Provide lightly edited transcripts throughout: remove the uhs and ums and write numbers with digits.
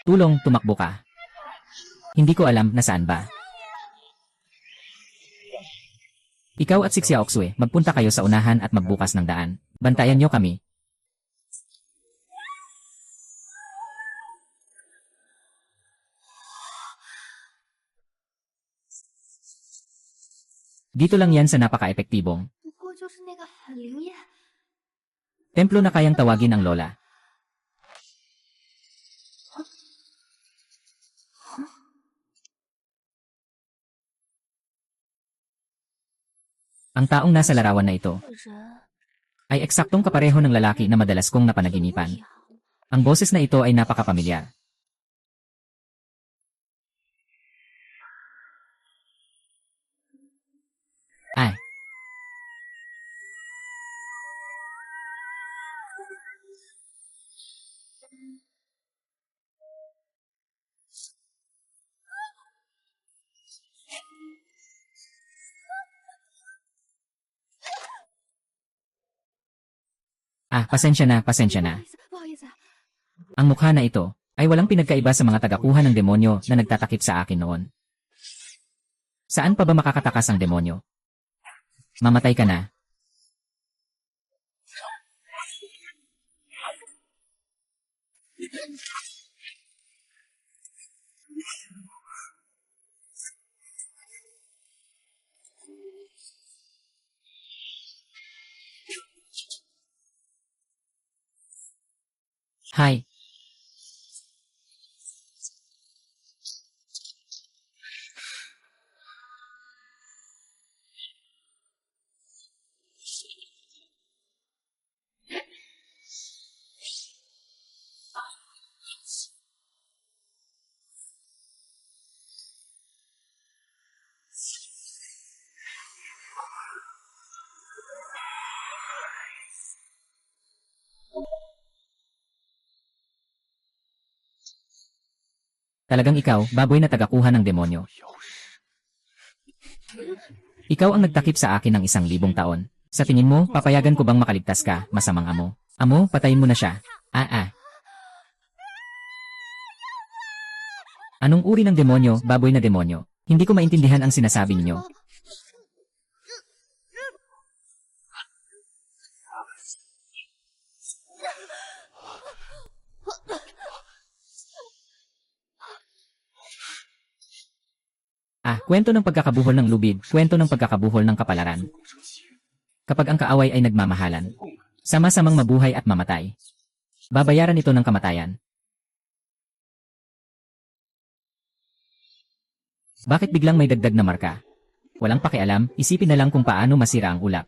Tulong, tumakbo ka. Hindi ko alam na saan ba. Ikaw at si Xiaoxue, magpunta kayo sa unahan at magbukas ng daan. Bantayan niyo kami. Dito lang yan sa napaka-epektibong 不过就是那个很灵验。 templo na kayang tawagin ang lola. Ang taong nasa larawan na ito 人 ay eksaktong kapareho ng lalaki na madalas kong napanaginipan. Ang boses na ito ay napakapamilyar. Ay, pasensya na, pasensya 不 na. 好意思，不好意思。 Ang mukha na ito ay walang pinagkaiba sa mga tagakuha ng demonyo na nagtatakip sa akin noon. Saan pa ba makakatakas ang demonyo? Mamatay ka na. Hi. Talagang ikaw, baboy na tagakuha ng demonyo. Ikaw ang nagtakip sa akin ng 1,000 taon. Sa tingin mo, papayagan ko bang makaligtas ka, masamang amo? Amo, patayin mo na siya. Anong uri ng demonyo, baboy na demonyo? Hindi ko maintindihan ang sinasabi ninyo. Kwento ng pagkakabuhol ng lubid, kwento ng pagkakabuhol ng kapalaran. Kapag ang kaaway ay nagmamahalan, sama-samang mabuhay at mamatay, babayaran ito ng kamatayan. Bakit biglang may dagdag na marka? Walang pakialam, isipin na lang kung paano masira ang ulap.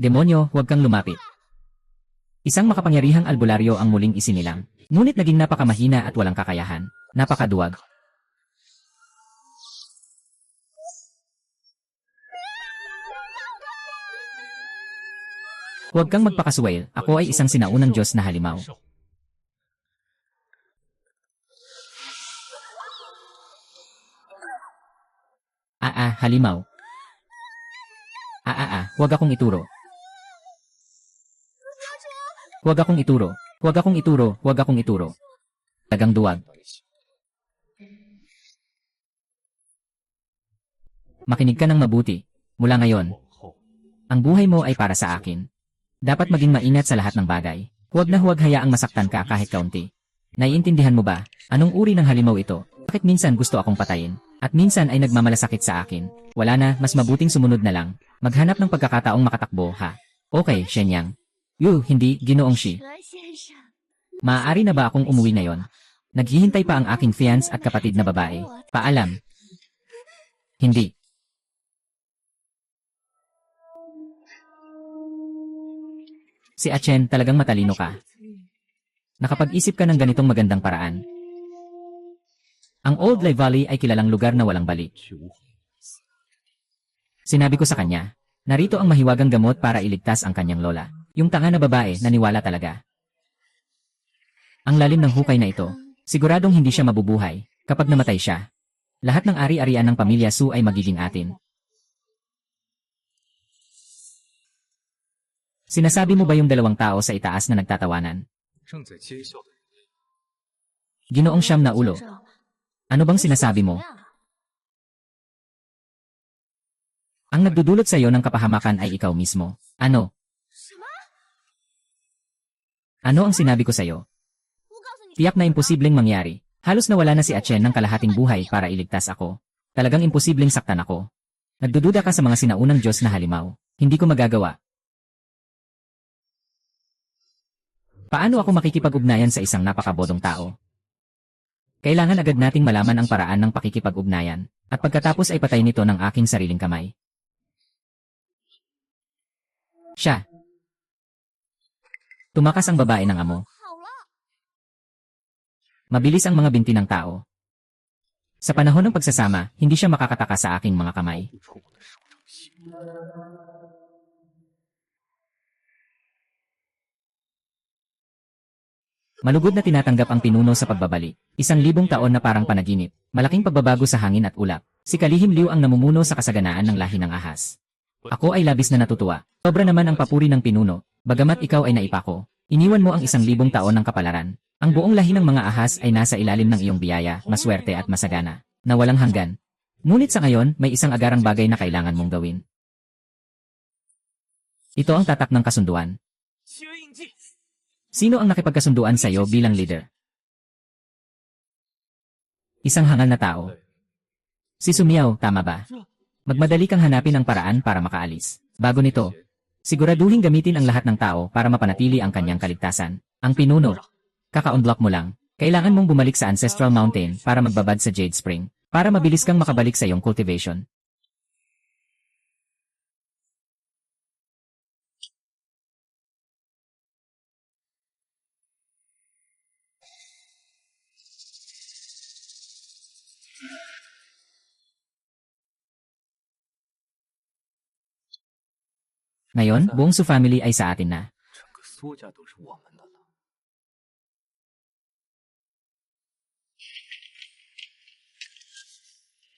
Demonyo, huwag kang lumapit. Isang makapangyarihang albularyo ang muling isinilang. Ngunit naging napakamahina at walang kakayahan. Napakaduwag. Huwag kang magpakasuwail, ako ay isang sinaunang Diyos na halimaw. Halimaw. Huwag akong ituro. Huwag akong ituro. Huwag akong ituro, huwag akong ituro. Tagang duwag. Makinig ka ng mabuti. Mula ngayon, ang buhay mo ay para sa akin. Dapat maging maingat sa lahat ng bagay. Huwag na huwag hayaang masaktan ka kahit kaunti. Naiintindihan mo ba? Anong uri ng halimaw ito? Bakit minsan gusto akong patayin? At minsan ay nagmamalasakit sa akin? Wala na, mas mabuting sumunod na lang. Maghanap ng pagkakataong makatakbo, ha? Okay, Shenyang. Hindi, Ginoong Shi. 何先生， Maaari na ba akong umuwi ngayon? Naghihintay pa ang aking fiance at kapatid na babae. Paalam. Hindi. Si Achen, talagang matalino ka. Nakapag-isip ka ng ganitong magandang paraan. Ang Old Lake Valley ay kilalang lugar na walang balik. Sinabi ko sa kanya, narito ang mahiwagang gamot para iligtas ang kanyang lola. Yung tanga na babae, naniwala talaga. Ang lalim ng hukay na ito, siguradong hindi siya mabubuhay kapag namatay siya. Lahat ng ari-arian ng pamilya Su ay magiging atin. Sinasabi mo ba yung dalawang tao sa itaas na nagtatawanan? 正在奸笑的人类， Ginoong siyam na ulo. 先生 Ano bang sinasabi mo? 什么呀 Ang nagdudulot sa iyo ng kapahamakan ay ikaw mismo. Ano? 什么？ Ano ang sinabi ko sa iyo? 我告诉你， Tiyak na imposibleng mangyari. Halos nawala na si Achen ng kalahating buhay para iligtas ako. Talagang imposibleng saktan ako. Nagdududa ka sa mga sinaunang Diyos na halimaw. Hindi ko magagawa. Paano ako makikipag-ugnayan sa isang napakabodong tao? Kailangan agad nating malaman ang paraan ng pakikipag-ugnayan, at pagkatapos ay patay nito ng aking sariling kamay. Siya. Tumakas ang babae ng amo. 好了， Mabilis ang mga binti ng tao. Sa panahon ng pagsasama, hindi siya makakataka sa aking mga kamay. 不出我的手掌心。 Malugod na tinatanggap ang pinuno sa pagbabalik. 1,000 taon na parang panaginip. Malaking pagbabago sa hangin at ulap. Si Kalihim Liu ang namumuno sa kasaganaan ng lahi ng ahas. Ako ay labis na natutuwa. Sobra naman ang papuri ng pinuno. Bagamat ikaw ay naipako, iniwan mo ang 1,000 taon ng kapalaran. Ang buong lahi ng mga ahas ay nasa ilalim ng iyong biyaya, maswerte at masagana, na walang hanggan. Ngunit sa ngayon, may isang agarang bagay na kailangan mong gawin. Ito ang tatak ng kasunduan. 契约印记， Sino ang nakipagkasunduan sa iyo bilang leader? Isang hangal na tao. Si Sumiao, tama ba? Magmadali kang hanapin ang paraan para makaalis. Bago nito, siguraduhin gamitin ang lahat ng tao para mapanatili ang kanyang kaligtasan. Ang pinuno, kaka-unblock mo lang. Kailangan mong bumalik sa Ancestral Mountain para magbabad sa Jade Spring, para mabilis kang makabalik sa iyong cultivation. Ngayon, buong Su family ay sa atin na. 整个苏家都是我们的了。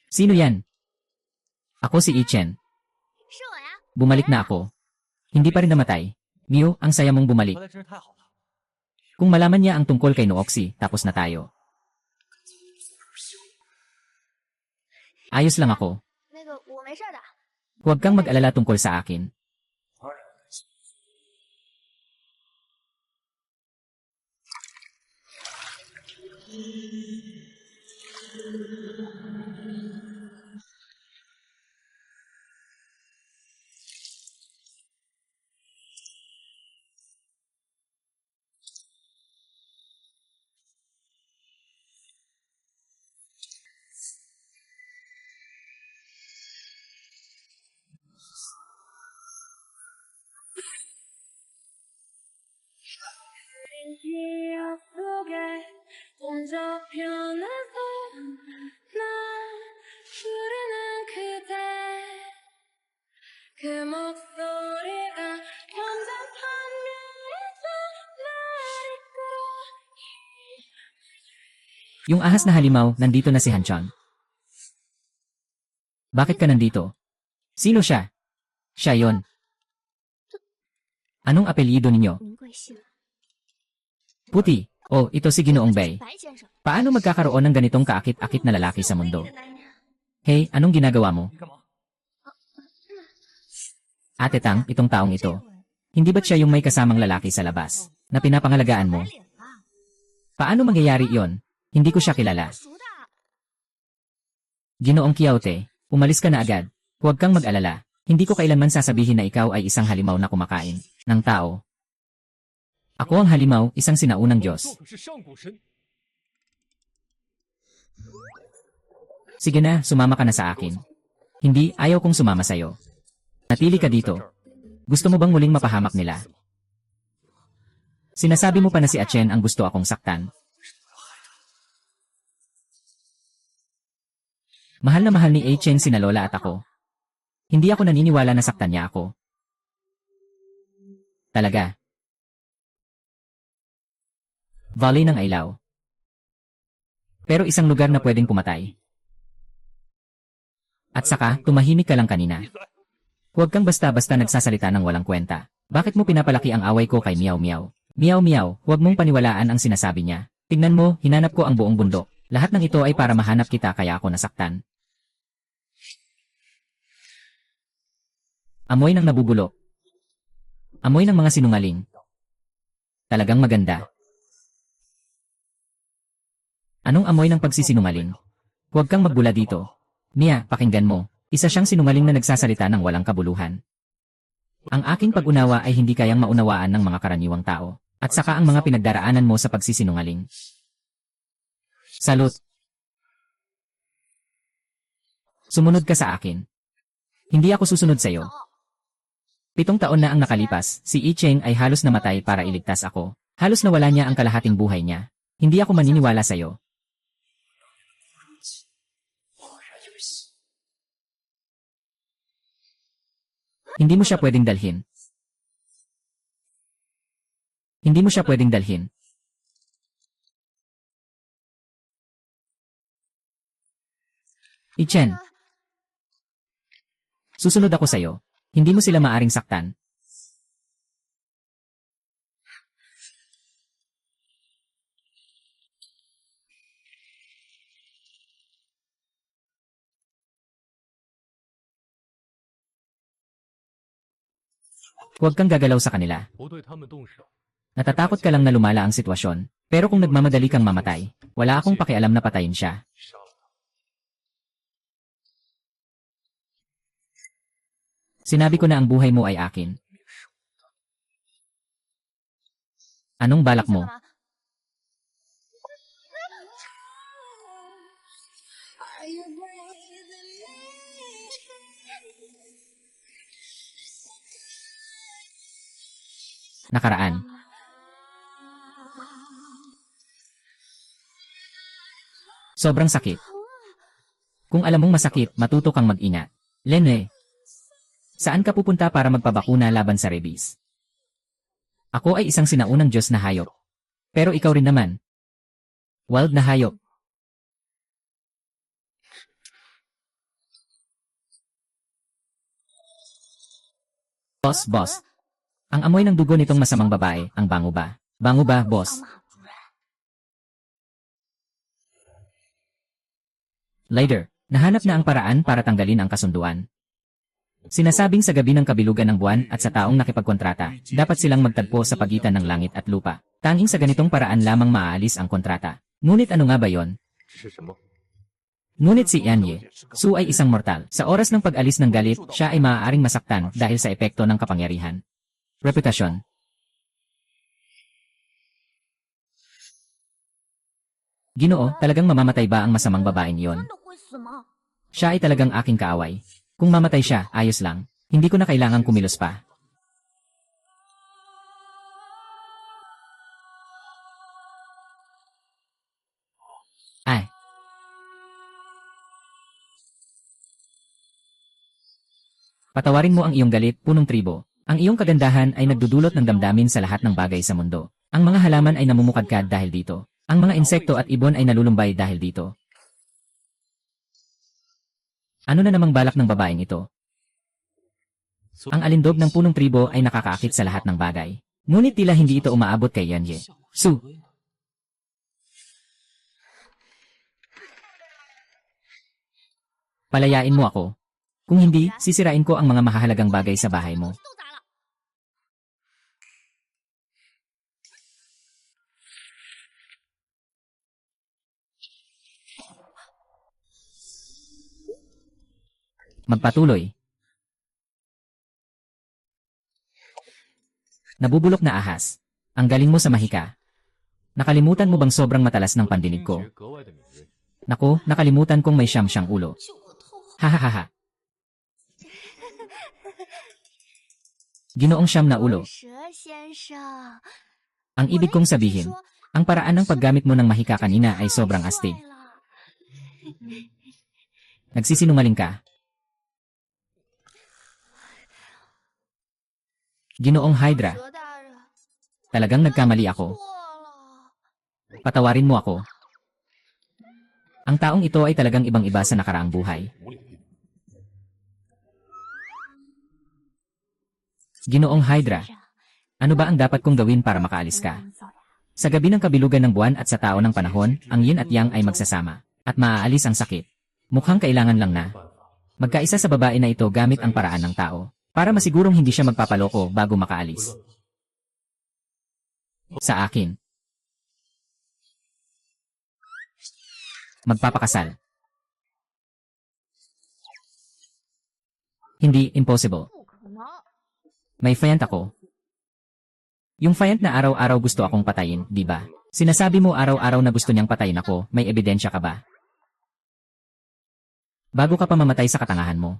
Sino yan? Ako si Ichen. 是我呀。 Bumalik na ako. Hindi pa rin namatay. Miu, ang saya mong bumalik. 回来真是太好了。 Kung malaman niya ang tungkol kay Nooxi, tapos na tayo. Ayos lang ako. 那个我没事的。 Huwag kang mag-alala tungkol sa akin. 그 목소리가 점점 판명해져 날 이끌어. Yung ahas na halimaw, nandito na si Hanchon. Bakit ka nandito? Sino siya? Siya yon. Anong apelyido ninyo? 名贵姓 Puti. Oh, ito si Ginoong Bei. 白先生， Paano magkakaroon ng ganitong kaakit-akit na lalaki sa mundo? 唯一的男人。 Hey, anong ginagawa mo? 你干嘛？ Ate Tang, itong taong ito. Hindi ba't siya yung may kasamang lalaki sa labas, na pinapangalagaan mo? 白脸吧？ Paano mangyayari iyon? Hindi ko siya kilala. 熟的。 Ginoong Kiaute, umalis ka na agad. Huwag kang mag-alala. Hindi ko kailanman sasabihin na ikaw ay isang halimaw na kumakain ng tao. Ako ang halimaw, isang sinaunang 我 Diyos. 可是上古神。 Sige na, sumama ka na sa akin. Hindi, ayaw kong sumama sa'yo. Natili ka dito. Gusto mo bang muling mapahamak nila? Sinasabi mo pa na si Achen ang gusto akong saktan. Mahal na mahal ni Achen sina Lola at ako. Hindi ako naniniwala na saktan niya ako. Talaga. Valley ng Ailaw. Pero isang lugar na pwedeng pumatay. At saka, tumahimik ka lang kanina. Huwag kang basta-basta nagsasalita ng walang kwenta. Bakit mo pinapalaki ang away ko kay Meow Meow? Meow Meow, huwag mong paniwalaan ang sinasabi niya. Tingnan mo, hinanap ko ang buong bundok. Lahat ng ito ay para mahanap kita kaya ako nasaktan. Amoy ng nabubulok. Amoy ng mga sinungaling. Talagang maganda. Anong amoy ng pagsisinungaling? Huwag kang magbula dito. Mia, pakinggan mo. Isa siyang sinungaling na nagsasalita ng walang kabuluhan. Ang aking pag-unawa ay hindi kayang maunawaan ng mga karaniwang tao. At saka ang mga pinagdaraanan mo sa pagsisinungaling. Salute. Sumunod ka sa akin. Hindi ako susunod sa iyo. 7 taon na ang nakalipas, si I Cheng ay halos namatay para iligtas ako. Halos nawala niya ang kalahating buhay niya. Hindi ako maniniwala sa iyo. Hindi mo siya pwedeng dalhin. Hindi mo siya pwedeng dalhin. I-Chen. Susunod ako sa'yo. Hindi mo sila maaring saktan. Huwag kang gagalaw sa kanila. Natatakot ka lang na lumala ang sitwasyon. Pero kung nagmamadali kang mamatay, wala akong pakialam na patayin siya. Sinabi ko na ang buhay mo ay akin. Anong balak mo? Nakaraan. Sobrang sakit. Kung alam mong masakit, matuto kang mag-ingat. Lene, saan ka pupunta para magpabakuna laban sa rabies? Ako ay isang sinaunang Diyos na hayop. Pero ikaw rin naman. Wild na hayop. Boss. Ang amoy ng dugo nitong masamang babae, ang bango ba? Bango ba, boss? Later, nahanap na ang paraan para tanggalin ang kasunduan. Sinasabing sa gabi ng kabilugan ng buwan at sa taong nakipagkontrata, dapat silang magtagpo sa pagitan ng langit at lupa. Tanging sa ganitong paraan lamang maaalis ang kontrata. Ngunit ano nga ba yon? Ngunit si Yanye, Su ay isang mortal. Sa oras ng pag-alis ng galit, siya ay maaaring masaktan dahil sa epekto ng kapangyarihan. Reputasyon. Ginoo, talagang mamamatay ba ang masamang babaeng iyon? Siya ay talagang aking kaaway. Kung mamatay siya, ayos lang. Hindi ko na kailangang kumilos pa. Ay. Patawarin mo ang iyong galit, punong tribo. Ang iyong kagandahan ay nagdudulot ng damdamin sa lahat ng bagay sa mundo. Ang mga halaman ay namumukadkad dahil dito. Ang mga insekto at ibon ay nalulumbay dahil dito. Ano na namang balak ng babaeng ito? Ang alindog ng punong tribo ay nakakaakit sa lahat ng bagay. Ngunit tila hindi ito umaabot kay Yanye. Su! Palayain mo ako. Kung hindi, sisirain ko ang mga mahahalagang bagay sa bahay mo. Magpatuloy. Nabubulok na ahas. Ang galing mo sa mahika. Nakalimutan mo bang sobrang matalas ng pandinig ko? Nako, nakalimutan kong may siyang ulo. Hahaha. Ginoong siyam na ulo. Ang ibig kong sabihin, ang paraan ng paggamit mo ng mahika kanina ay sobrang astig. Nagsisinungaling ka. Ginoong Hydra. Talagang nagkamali ako. Patawarin mo ako. Ang taong ito ay talagang ibang-iba sa nakaraang buhay. Ginoong Hydra. Ano ba ang dapat kong gawin para makaalis ka? Sa gabi ng kabilugan ng buwan at sa tao ng panahon, ang yin at yang ay magsasama. At maaalis ang sakit. Mukhang kailangan lang na magkaisa sa babae na ito gamit ang paraan ng tao. Para masigurong hindi siya magpapaloko bago makaalis. Sa akin. Magpapakasal. Hindi, impossible. 不可能。 May fiant ako. Yung fiant na araw-araw gusto akong patayin, di ba? Sinasabi mo araw-araw na gusto niyang patayin ako, may ebidensya ka ba? Bago ka pa mamatay sa katangahan mo.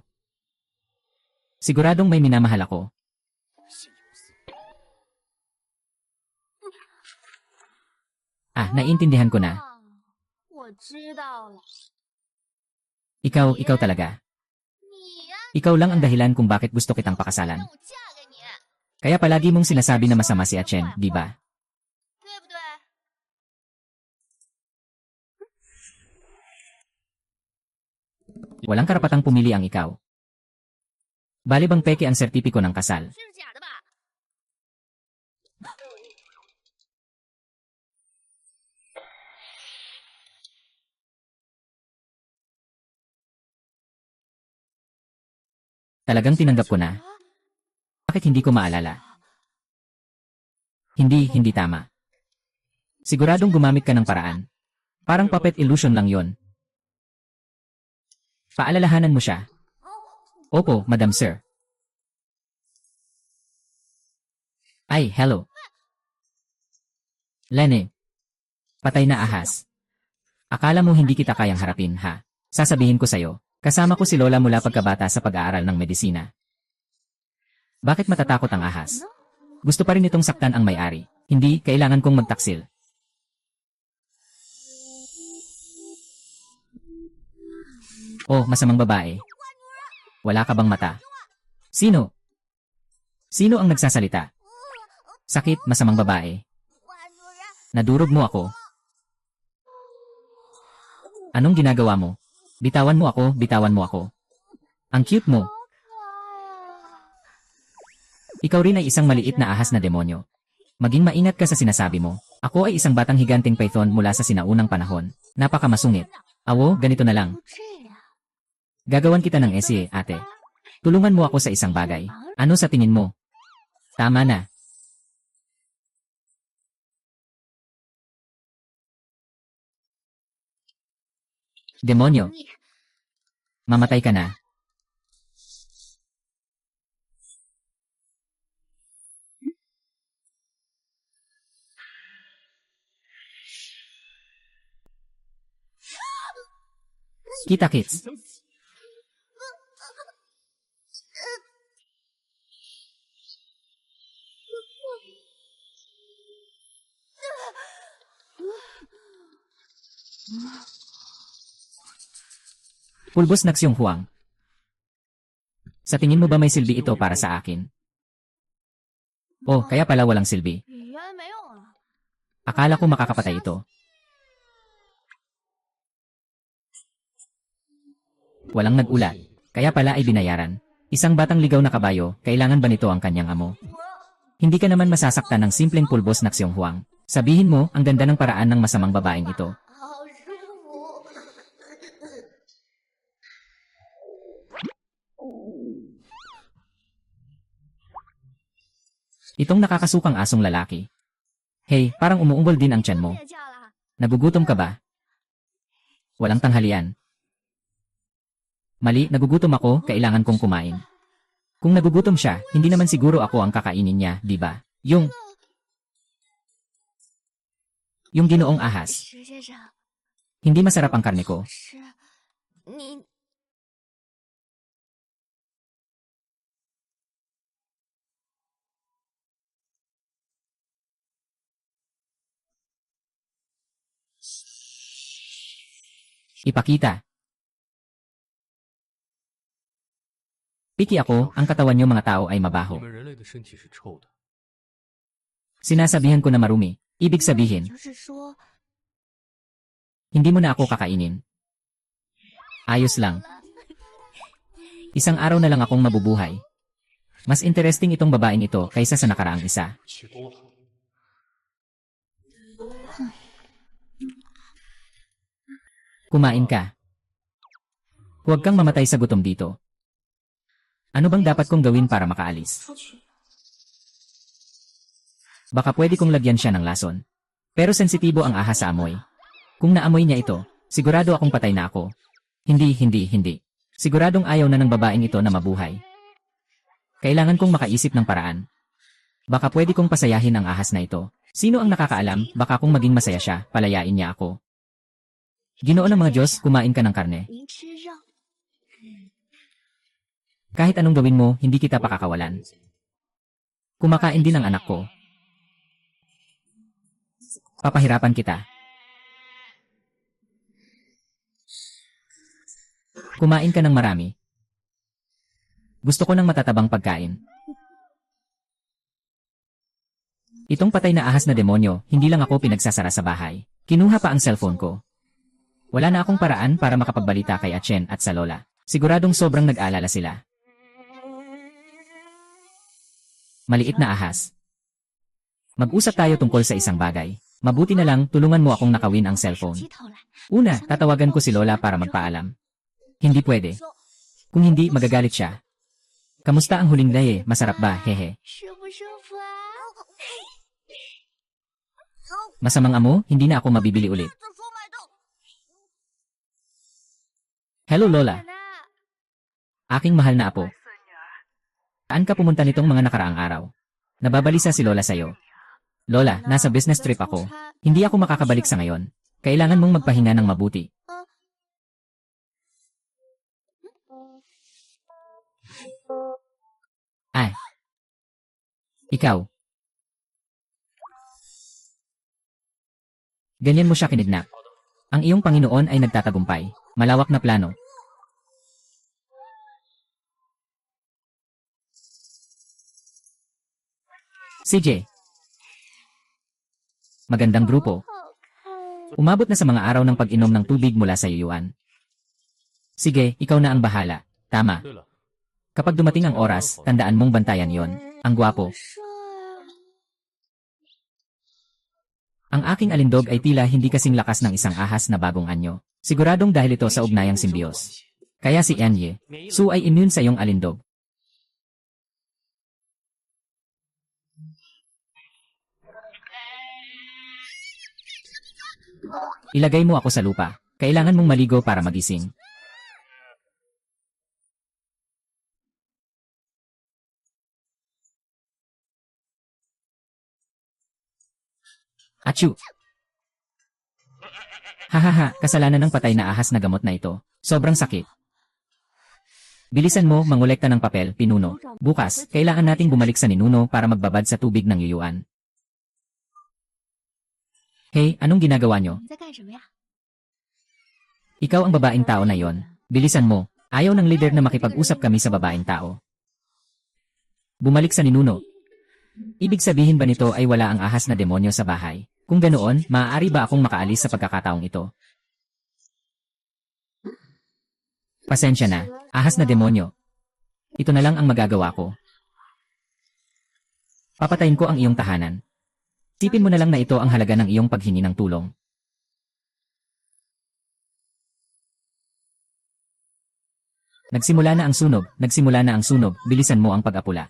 Siguradong may minamahal ako. 心有司。 Naiintindihan ko na. 啊，我知道了。 Ikaw talaga. 你呀、 Ikaw lang ang dahilan kung bakit gusto kitang 让 pakasalan. 我嫁给你， Kaya palagi mong sinasabi na masama si Achen, di ba? 对不对？ Walang karapatang pumili ang ikaw. Bali bang peke ang sertipiko ng kasal? 这是假的吧？ Talagang tinanggap ko na. Bakit hindi ko maalala? Hindi tama. Siguradong gumamit ka ng paraan. Parang puppet illusion lang yon. Paalalahanan mo siya. Opo, Madam Sir. Ay, hello. Lene. Patay na ahas. Akala mo hindi kita kayang harapin, ha? Sasabihin ko sa'yo, kasama ko si Lola mula pagkabata sa pag-aaral ng medisina. Bakit matatakot ang ahas? Gusto pa rin itong saktan ang may-ari. Hindi, kailangan kong magtaksil. Oh, masamang babae. Wala ka bang mata? Sino? Sino ang nagsasalita? Sakit, masamang babae. 关主任， Nadurog mo ako. Anong ginagawa mo? Bitawan mo ako, bitawan mo ako. Ang cute mo. 好可爱啊！ Ikaw rin ay isang maliit na ahas na demonyo. Maging maingat ka sa sinasabi mo. Ako ay isang batang higanting python mula sa sinaunang panahon. Napakamasungit. Awo, ganito na lang. 不这样， Gagawan kita ng essay, ate. Tulungan mo ako sa isang bagay. Ano sa tingin mo? Tama na. Demonyo, 你 mamatay ka na. Kita-kits. 相死。 Pulbos Naksyong Huang. Sa tingin mo ba may silbi ito para sa akin? Oh, kaya pala walang silbi. 原来没有啊！ Akala ko makakapatay ito. Walang nag-ulat. Kaya pala ay binayaran. Isang batang ligaw na kabayo, kailangan ba nito ang kanyang amo? Hindi ka naman masasaktan ng simpleng pulbos Naksyong Huang. Sabihin mo, ang ganda ng paraan ng masamang babaeng ito. 好舒服。 Itong nakakasukang asong lalaki. Hey, parang umuungol din ang tiyan mo. 别叫了， Nagugutom ka ba? Walang tanghalian. Mali, nagugutom ako, kailangan kong kumain. Kung nagugutom siya, hindi naman siguro ako ang kakainin niya, di ba? Yung ginoong ahas. 石先生， Hindi masarap ang karne ko. 是你 Ipakita. Piki ako, ang katawan niyo mga tao ay 你 mabaho. 们人类的身体是臭的， Sinasabihan ko na marumi. Ibig sabihin, 就是说， hindi mo na ako kakainin. Ayos lang. Isang araw na lang akong mabubuhay. Mas interesting itong babaeng ito kaysa sa nakaraang isa. 吃多了。 Kumain ka. Huwag kang mamatay sa gutom dito. Ano bang dapat kong gawin para makaalis? 出去。 Baka pwede kong lagyan siya ng lason. Pero sensitibo ang ahas sa amoy. Kung naamoy niya ito, sigurado akong patay na ako. Hindi. Siguradong ayaw na ng babaeng ito na mabuhay. Kailangan kong makaisip ng paraan. Baka pwede kong pasayahin ang ahas na ito. Sino ang nakakaalam, baka kung maging masaya siya, palayain niya ako. Ginoo ng mga Diyos, kumain ka ng karne. 您吃肉。 Kahit anong gawin mo, hindi kita pakakawalan. Kumakain din ang anak ko. Papahirapan kita. Kumain ka ng marami. Gusto ko ng matatabang pagkain. Itong patay na ahas na demonyo, hindi lang ako pinagsasara sa bahay. Kinuha pa ang cellphone ko. Wala na akong paraan para makapagbalita kay Achen at sa lola. Siguradong sobrang nag-alala sila. Maliit na ahas. Mag-usap tayo tungkol sa isang bagay. Mabuti na lang, tulungan mo akong nakawin ang 手 cellphone. 机偷来。 Una, tatawagan ko si Lola para magpaalam. Hindi pwede. Kung hindi, magagalit siya. Kamusta ang huling laye? Masarap ba? Hehe. 舒不舒服啊？ Masamang amo, hindi na ako mabibili ulit. Hello Lola, 奶奶， aking mahal na apo. Saan ka pumunta nitong mga nakaraang araw? Nababalisa si Lola sa'yo. Lola, nasa business trip ako. Hindi ako makakabalik sa ngayon. Kailangan mong magpahinga ng mabuti. Ay. Ikaw. Ganyan mo siya kinidnap. Ang iyong Panginoon ay nagtatagumpay. Malawak na plano. CJ. Magandang grupo. 好看。 Umabot na sa mga araw ng pag-inom ng tubig mula sa yuyuan. Sige, ikaw na ang bahala. Tama. 对了， Kapag dumating ang oras, tandaan mong bantayan yon. Ang gwapo. 帅。 Ang aking alindog ay tila hindi kasing lakas ng isang ahas na bagong anyo. Siguradong dahil ito sa ugnayang simbios. Kaya si Enye, Su ay immune sa iyong alindog. Ilagay mo ako sa lupa. Kailangan mong maligo para magising. Achoo! Hahaha, kasalanan ng patay na ahas na gamot na ito. Sobrang sakit. Bilisan mo, mangolekta ng papel, pinuno. Bukas, kailangan nating bumalik sa ninuno para magbabad sa tubig ng yuyuan. Hey, anong ginagawa nyo? 你在干什么呀？ Ikaw ang babaeng tao na yon. Bilisan mo, ayaw ng leader na makipag-usap kami sa babaeng tao. Bumalik sa ninuno. Ibig sabihin ba nito ay wala ang ahas na demonyo sa bahay? Kung ganoon, maaari ba akong makaalis sa pagkakataong ito? Pasensya na, ahas na demonyo. Ito na lang ang magagawa ko. Papatayin ko ang iyong tahanan. Sipin mo na lang na ito ang halaga ng iyong paghingi ng tulong. Nagsimula na ang sunog, bilisan mo ang pag-apula.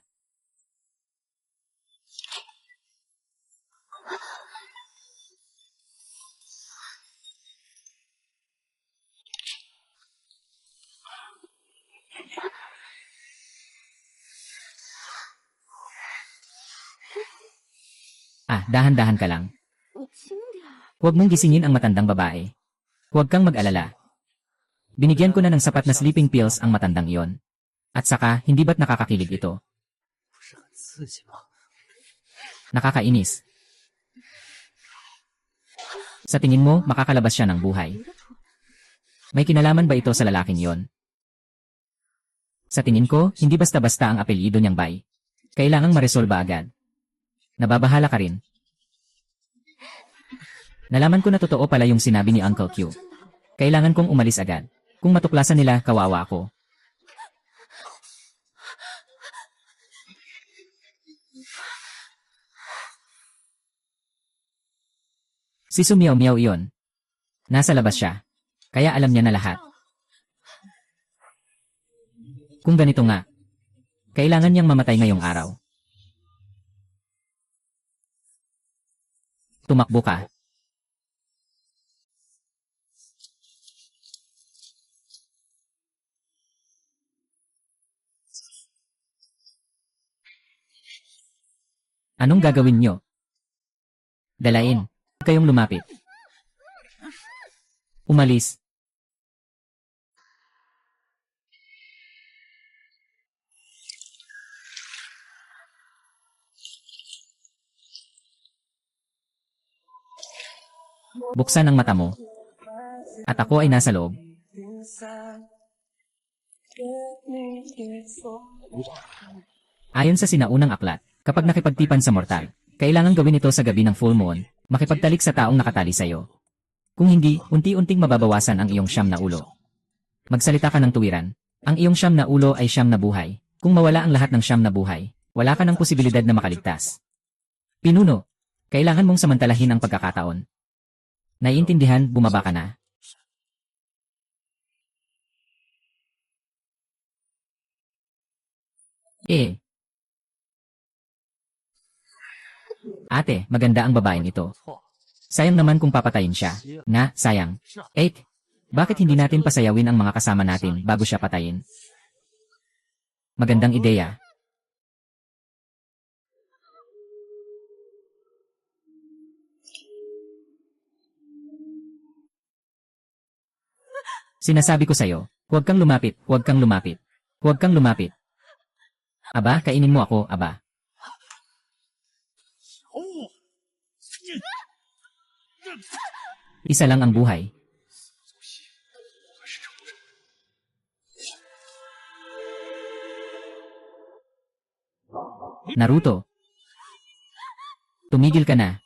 Dahan-dahan ka lang. 你轻点儿。 Huwag mong gisingin ang matandang babae. Huwag kang mag-alala. Binigyan ko na ng sapat na sleeping pills ang matandang iyon. At saka, hindi ba't nakakakilig ito? 不是很刺激吗？ Nakakainis. Sa tingin mo, makakalabas siya ng buhay. May kinalaman ba ito sa lalaking iyon? Sa tingin ko, hindi basta-basta ang apelyido niyang Bai. Kailangang maresolba agad. Nababahala ka rin. Nalaman ko na totoo pala yung sinabi ni Uncle Q. Kailangan kong umalis agad. Kung matuklasan nila, kawawa ako. Si Sumiao Miao iyon. Nasa labas siya. Kaya alam niya na lahat. Kung ganito nga, kailangan niyang mamatay ngayong araw. Tumakbo ka. Anong gagawin niyo? Dalain. Huwag kayong lumapit. Umalis. Buksan ang mata mo. At ako ay nasa loob. Ayon sa sinaunang aklat, kapag nakipagtipan sa mortal, kailangan gawin ito sa gabi ng full moon, makipagtalik sa taong nakatali sa iyo. Kung hindi, unti-unting mababawasan ang iyong siyam na ulo. Magsalita ka ng tuwiran. Ang iyong siyam na ulo ay siyam na buhay. Kung mawala ang lahat ng siyam na buhay, wala ka ng posibilidad na makaligtas. Pinuno, kailangan mong samantalahin ang pagkakataon. Naiintindihan, bumaba ka na. Ate, maganda ang babaeng ito. Sayang naman kung papatayin siya. Na, sayang. 8. Bakit hindi natin pasayawin ang mga kasama natin bago siya patayin? Magandang ideya. Sinasabi ko sa'yo, huwag kang lumapit, huwag kang lumapit. Huwag kang lumapit. Aba, kainin mo ako, aba. Isa lang ang buhay. Naruto. Tumigil ka na.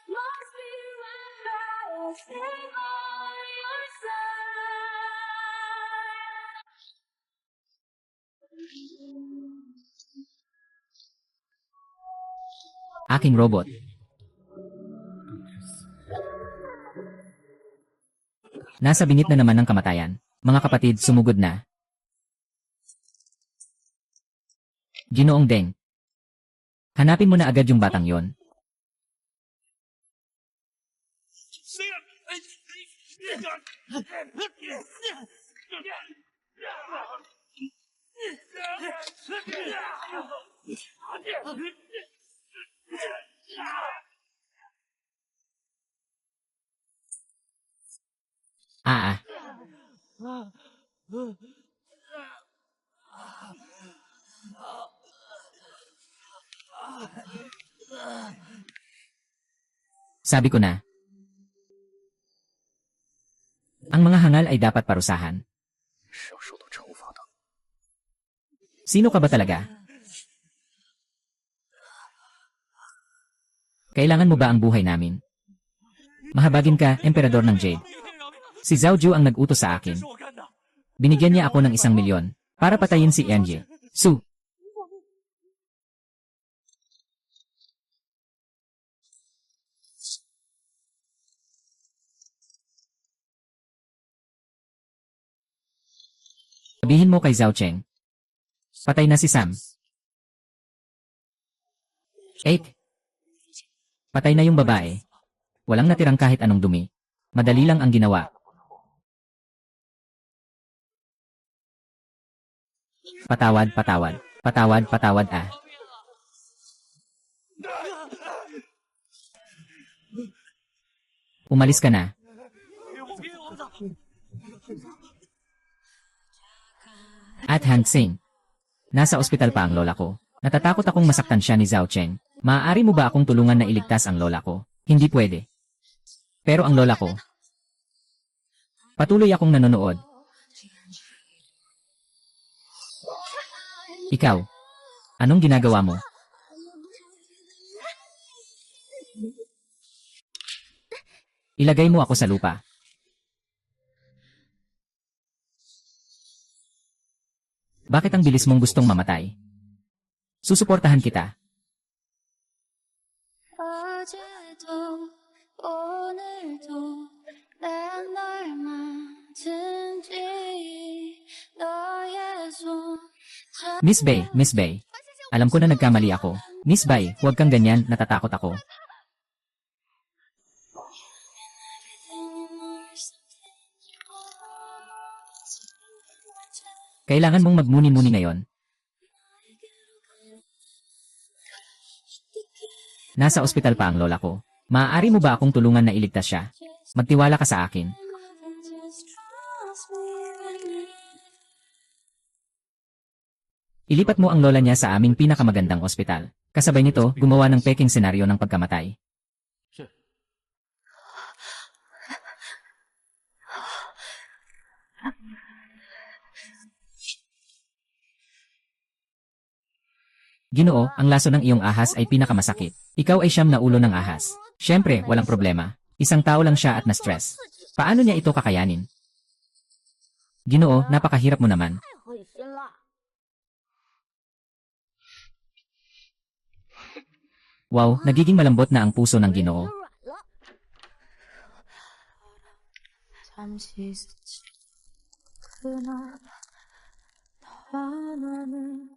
Must be my power, stay by your side. Aking robot. Nasa bingit na naman ng kamatayan. Mga kapatid, sumugod na. Ginoong Deng. Hanapin mo na agad yung batang yon. Ah. Sabi ko na. Ang mga hangal ay dapat parusahan. Sino ka ba talaga? Kailangan mo ba ang buhay namin? Mahabagin ka, Emperador ng Jade. Si Zhao Ju ang nag-utos sa akin. Binigyan niya ako ng 1,000,000 para patayin si Enji. Su. Sabihin mo kay Zhao Cheng. Patay na si Sam. 8. Patay na yung babae. Walang natirang kahit anong dumi. Madali lang ang ginawa. Patawad, patawad. Patawad, patawad ah. Umalis ka na. At Han Xing. Nasa ospital pa ang lola ko. Natatakot akong masaktan siya ni Zhao Cheng. Maaari mo ba akong tulungan na iligtas ang lola ko? Hindi pwede. Pero ang lola ko. Patuloy akong nanonood. Ikaw, anong ginagawa mo? Ilagay mo ako sa lupa. Bakit ang bilis mong gustong mamatay? Susuportahan kita. 어제도 오늘도 내날 맞은지 너의 손 Miss Bay. Alam ko na nagkamali ako. Miss Bay, huwag kang ganyan, natatakot ako. Kailangan mong magmuni-muni ngayon. Nasa ospital pa ang lola ko. Maaari mo ba akong tulungan na iligtas siya? Magtiwala ka sa akin. Ilipat mo ang lola niya sa aming pinakamagandang ospital. Kasabay nito, gumawa ng peking senaryo ng pagkamatay. Ginoo, ang laso ng iyong ahas ay pinakamasakit. Ikaw ay siyam na ulo ng ahas. Siyempre, walang problema. Isang tao lang siya at na-stress. Paano niya ito kakayanin? Ginoo, napakahirap mo naman. 太狠心了。 Wow, nagiging malambot na ang puso ng Ginoo. 软了。잠시 스치 그날 너와 나는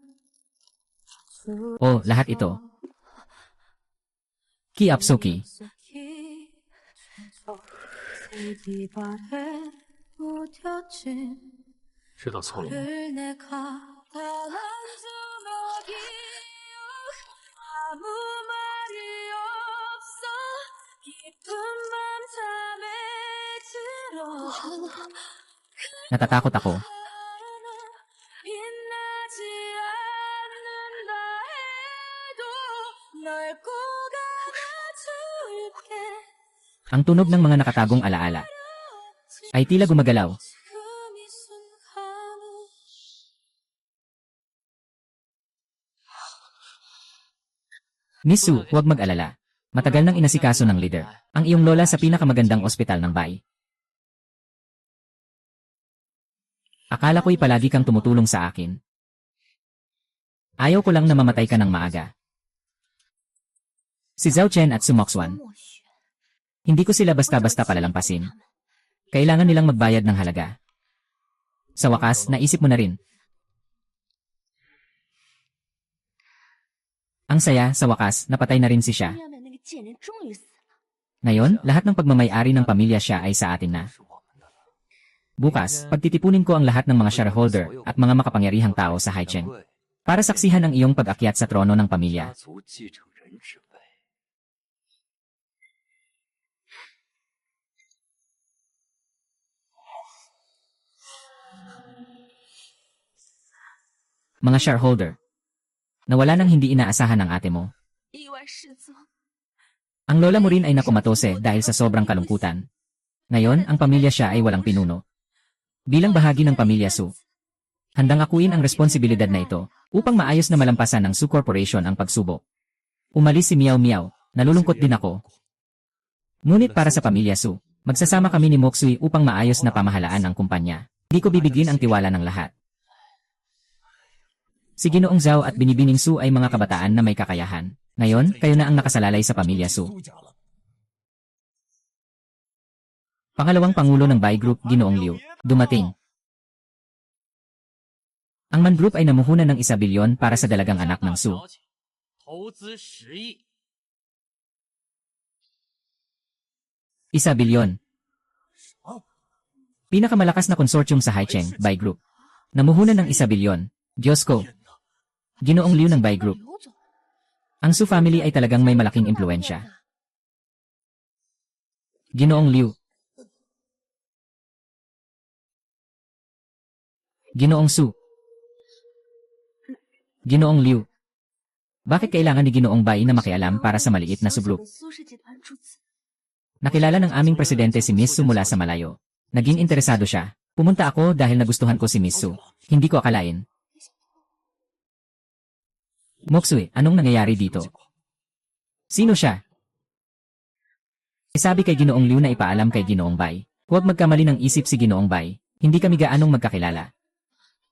Oh, lahat ito. Ki Apsuki. 세기발에 무뎌진 知道错了吗？ 를 내가 달아주며 기억 아무 말이 없어 깊은 밤잠에 들어 Natatakot ako. 빛나지 않는다 해도 널 꼭 안아줄게 Ang tunog ng mga nakatagong alaala ay tila gumagalaw. 지금 이 순간은 Miss Sue, huwag mag-alala. Matagal nang inasikaso ng leader ang iyong lola sa pinakamagandang ospital ng Bai. Akala ko'y palagi kang tumutulong sa akin. Ayaw ko lang na mamatay ka ng maaga. Si Zhao Chen at Su Moxuan, 默许 hindi ko sila basta-basta palalampasin. Kailangan nilang magbayad ng halaga. Sa wakas, naisip mo na rin. Ang saya, sa wakas, napatay na rin si siya. 面的那个贱人终于死了 Ngayon, lahat ng pagmamayari ng pamilya siya ay sa atin na. 是我们的了。 Bukas, pagtitipunin ko ang lahat ng mga shareholder at mga makapangyarihang tao sa Haicheng 贵 para saksihan ang iyong pag-akyat sa trono ng 家 pamilya. 族继承人之位。 Mga shareholder, nawala nang hindi inaasahan ng ate mo. 意外失踪 Ang lola mo rin ay nakumatose dahil sa sobrang kalungkutan. Ngayon, ang pamilya siya ay walang pinuno. Bilang bahagi ng pamilya Su, handang akuin ang responsibilidad na ito upang maayos na malampasan ng Su Corporation ang pagsubok. Umalis si Miao Miao, nalulungkot din ako. Ngunit para sa pamilya Su, magsasama kami ni Moksui upang maayos na pamahalaan ang kumpanya. Hindi ko bibigin ang tiwala ng lahat. Si Ginoong Zhao at Binibining Su ay mga kabataan na may kakayahan. Ngayon, kayo na ang nakasalalay sa pamilya Su. Pangalawang pangulo ng Bai Group, Ginoong Liu, dumating. Ang Man Group ay namuhunan ng 1 bilyon para sa dalagang anak ng Su. 投资10亿， 1 bilyon. Pinakamalakas na konsorsyum sa Haicheng, Bai Group. Namuhunan ng 1 bilyon. Diyos ko. Ginoong Liu ng Bai Group. 刘总 Ang Su family ay talagang may malaking impluensya. Ginoong Liu. Ginoong Su. Ginoong Liu. Bakit kailangan ni Ginoong Bai na makialam para sa maliit na Su Group? 苏氏集团注资 Nakilala ng aming presidente si Miss Su mula sa malayo. Naging interesado siya. Pumunta ako dahil nagustuhan ko si Miss Su. Hindi ko akalain Moksui, anong nangyayari dito? Sino siya? Sabi kay Ginoong Liu na ipaalam kay Ginoong Bai. Huwag magkamali ng isip si Ginoong Bai. Hindi kami gaanong magkakilala.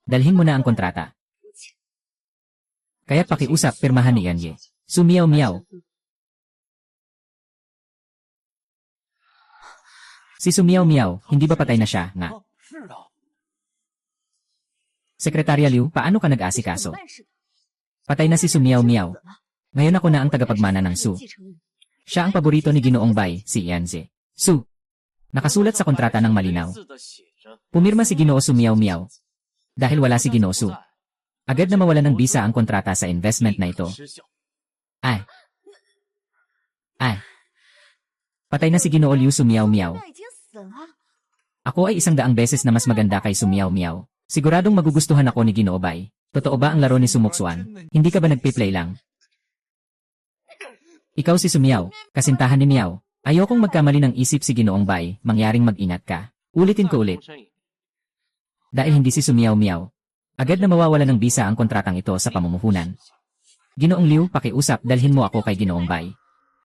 Dalhin mo na ang kontrata. Kaya pakiusap pirmahan ni Yan Ye. Sumiyaw miyaw. Si Sumiyaw miyaw, hindi ba patay na siya, nga? 是啊， Sekretarya Liu, paano ka nag-asikaso? 怎么办似的？ Patay na si Sumiyaw miyaw. Ngayon ako na ang tagapagmana ng Su. 继承人 Siya ang paborito ni Ginoong Bai, si Yanze. Su. Nakasulat sa kontrata ng malinaw. 字的写着 Pumirma si Ginoo Sumiyaw miyaw. Dahil wala si Ginoo Su. Agad na mawala ng bisa ang kontrata sa investment na ito. 失效。 Ay. Patay na si Ginoo Liu Sumiyaw miyaw. 那已经死了。 Ako ay 100 beses na mas maganda kay Sumiyaw miyaw. Siguradong magugustuhan ako ni Ginoo Bai. Totoo ba ang laro ni Sumuksuan? Hindi ka ba nagpi-play lang? Ikaw si Sumiyaw, kasintahan ni Miyaw. Ayokong magkamali ng isip si Ginoong Bai, mangyaring mag-ingat ka. Ulitin ko ulit. Dahil hindi si Sumiyaw miyaw. Agad na mawawala ng bisa ang kontratang ito sa pamumuhunan. Ginoong Liu, pakiusap, dalhin mo ako kay Ginoong Bai.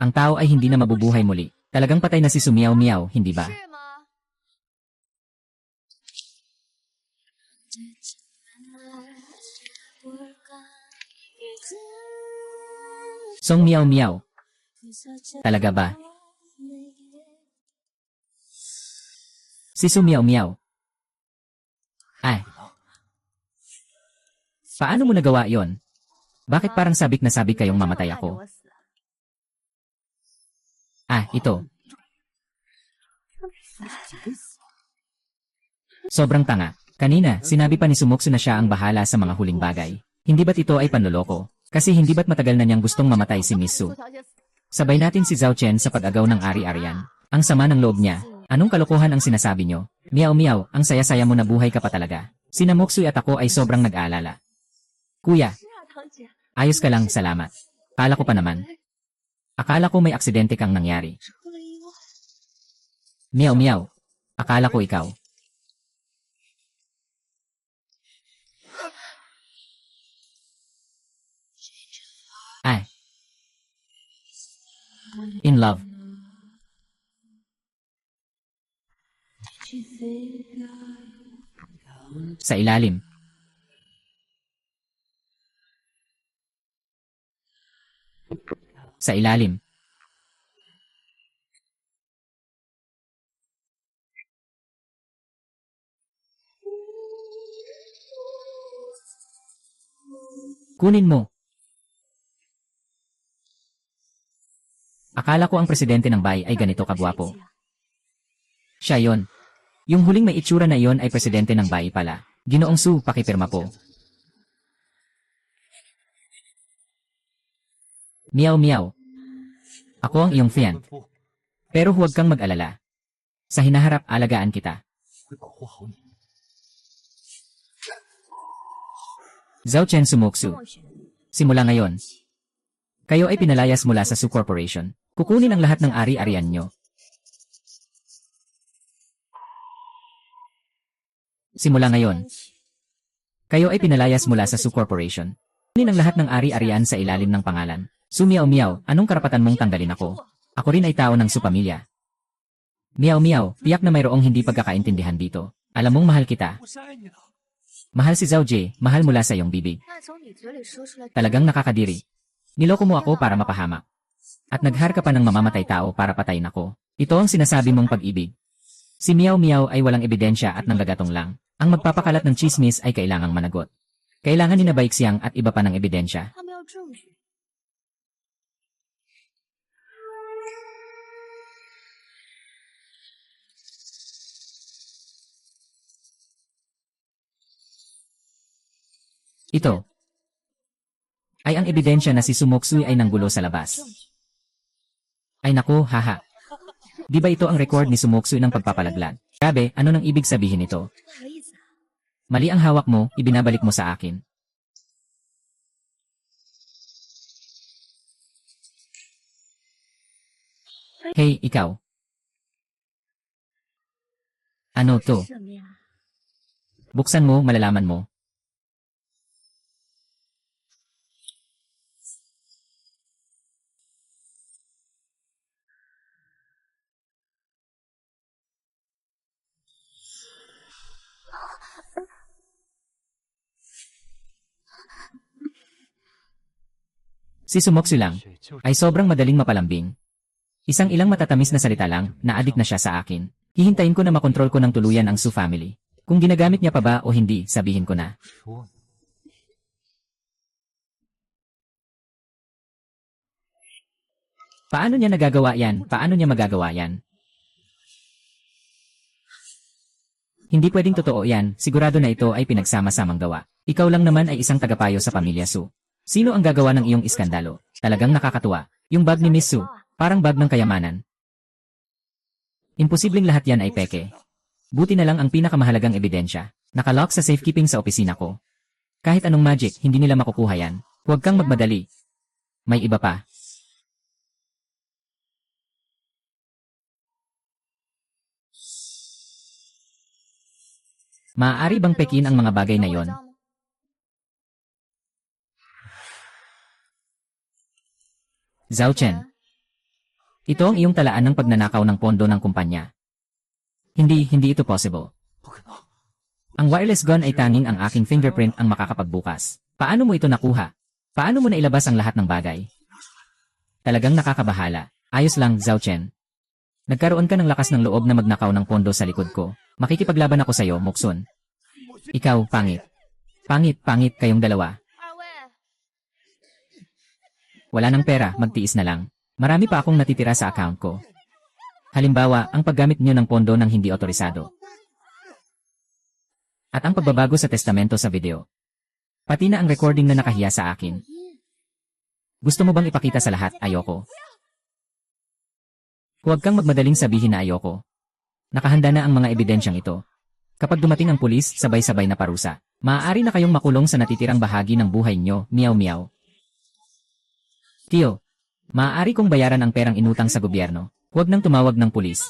Ang tao ay hindi na mabubuhay muli. Talagang patay na si Sumiyaw miyaw, hindi ba? 是吗？ Song miyaw miyaw. Talaga ba? Si Sumiyaw miyaw. Ay. Paano mo nagawa yon? Bakit parang sabik na sabik kayong mamatay 怕着 ako? 我死。 Ito. Sobrang tanga. Kanina, sinabi pa ni Sumokso na siya ang bahala sa mga huling bagay. Hindi ba't ito ay panloloko? Kasi hindi ba't matagal na niyang gustong mamatay si Miss Su? 做条件死。 Sabay natin si Zhao Chen sa pag-agaw ng ari-arian. Ang sama ng loob niya. Anong kalokohan ang sinasabi niyo? Miyaw miyaw, ang saya-saya mo na buhay ka pa talaga. Sina Moksui at ako ay sobrang nag-aalala. Kuya, 是啊，堂姐。 ayos ka lang, salamat. Akala ko pa naman. Akala ko may aksidente kang nangyari. 出了意外。 Miyaw miyaw. Akala ko ikaw. Ay. In love. Sa ilalim. Sa ilalim. Kunin mo. Akala ko ang presidente ng Bai ay ganito kagwapo. Siya yon. Yung huling may itsura na iyon ay presidente ng Bai pala. Ginoong Su, pakipirma po. Miyaw miyaw. Ako ang iyong fian. Pero huwag kang mag-alala. Sa hinaharap, alagaan kita. 会保护好你。 Zhao Chen Sumoksu. 帮我选。 Simula ngayon. Kayo ay pinalayas mula sa Su Corporation. Kukunin ang lahat ng ari-arian nyo. Simula ngayon. Kayo ay pinalayas mula sa Su Corporation. Kunin ang lahat ng ari-arian sa ilalim ng pangalan. Su Miyaw Miyaw, anong karapatan mong tanggalin ako? Ako rin ay tao ng Su pamilya. Miyaw Miyaw, tiyak na mayroong hindi pagkakaintindihan dito. Alam mong mahal kita. 我是爱你的。 Mahal si Zhao Jie, mahal mula sa iyong bibig. 那从你嘴里说出来。 Talagang nakakadiri. Niloko mo ako para mapahamak. At naghar ka pa ng mamamatay tao para patayin ako. Ito ang sinasabi mong pag-ibig. Si Miyaw Miyaw ay walang ebidensya at nanggagatong lang. Ang magpapakalat ng chismis ay kailangang managot. Kailangan ni na Baixiang at iba pa ng ebidensya. 他们要证据。 Ito ay ang ebidensya na si Sumoksui ay nanggulo sa labas. Ay naku, haha. Di ba ito ang record ni Sumoksui ng pagpapalaglag? Grabe, ano nang ibig sabihin nito? 这何意思啊？ Mali ang hawak mo, ibinabalik mo sa akin. Hey, ikaw. Ano to? 什么呀？ Buksan mo, malalaman mo. Si Sumoksu lang ay sobrang madaling mapalambing. Isang ilang matatamis na salita lang, na-addict na siya sa akin. Hihintayin ko na makontrol ko ng tuluyan ang Su family. Kung ginagamit niya pa ba o hindi, sabihin ko na. 说呢？ Paano niya nagagawa yan? Paano niya magagawa yan? Hindi pwedeng totoo yan, sigurado na ito ay pinagsama-samang gawa. Ikaw lang naman ay isang tagapayo sa pamilya Su. Sino ang gagawa ng iyong iskandalo? Talagang nakakatuwa. Yung bag ni Miss Su, parang bag ng kayamanan. Imposibleng lahat yan ay peke. Buti na lang ang pinakamahalagang ebidensya. Nakalock sa safekeeping sa opisina ko. Kahit anong magic, hindi nila makukuha yan. Huwag kang magmadali. May iba pa. Maaari bang pekin ang mga bagay na yon? Zhao Chen, ito ang iyong talaan ng pagnanakaw ng pondo ng kumpanya. Hindi ito possible. 不可能！ Ang wireless gun ay tanging ang aking fingerprint ang makakapagbukas. Paano mo ito nakuha? Paano mo nailabas ang lahat ng bagay? Talagang nakakabahala. Ayos lang, Zhao Chen. Nagkaroon ka ng lakas ng loob na magnakaw ng pondo sa likod ko. Makikipaglaban ako sa'yo, Moksun. Ikaw, pangit. Pangit kayong dalawa. 二位， Wala nang pera, magtiis na lang. Marami pa akong natitira sa account ko. Halimbawa, ang paggamit niyo ng pondo ng hindi otorisado. At ang pagbabago sa testamento sa video. Pati na ang recording na nakahiya sa akin. Gusto mo bang ipakita sa lahat? Ayoko. Huwag kang magmadaling sabihin na ayoko. Nakahanda na ang mga ebidensyang ito. Kapag dumating ang pulis, sabay-sabay na parusa. Maaari na kayong makulong sa natitirang bahagi ng buhay nyo, miyaw-miyaw. Tio, maaari kong bayaran ang perang inutang sa gobyerno. Huwag nang tumawag ng pulis.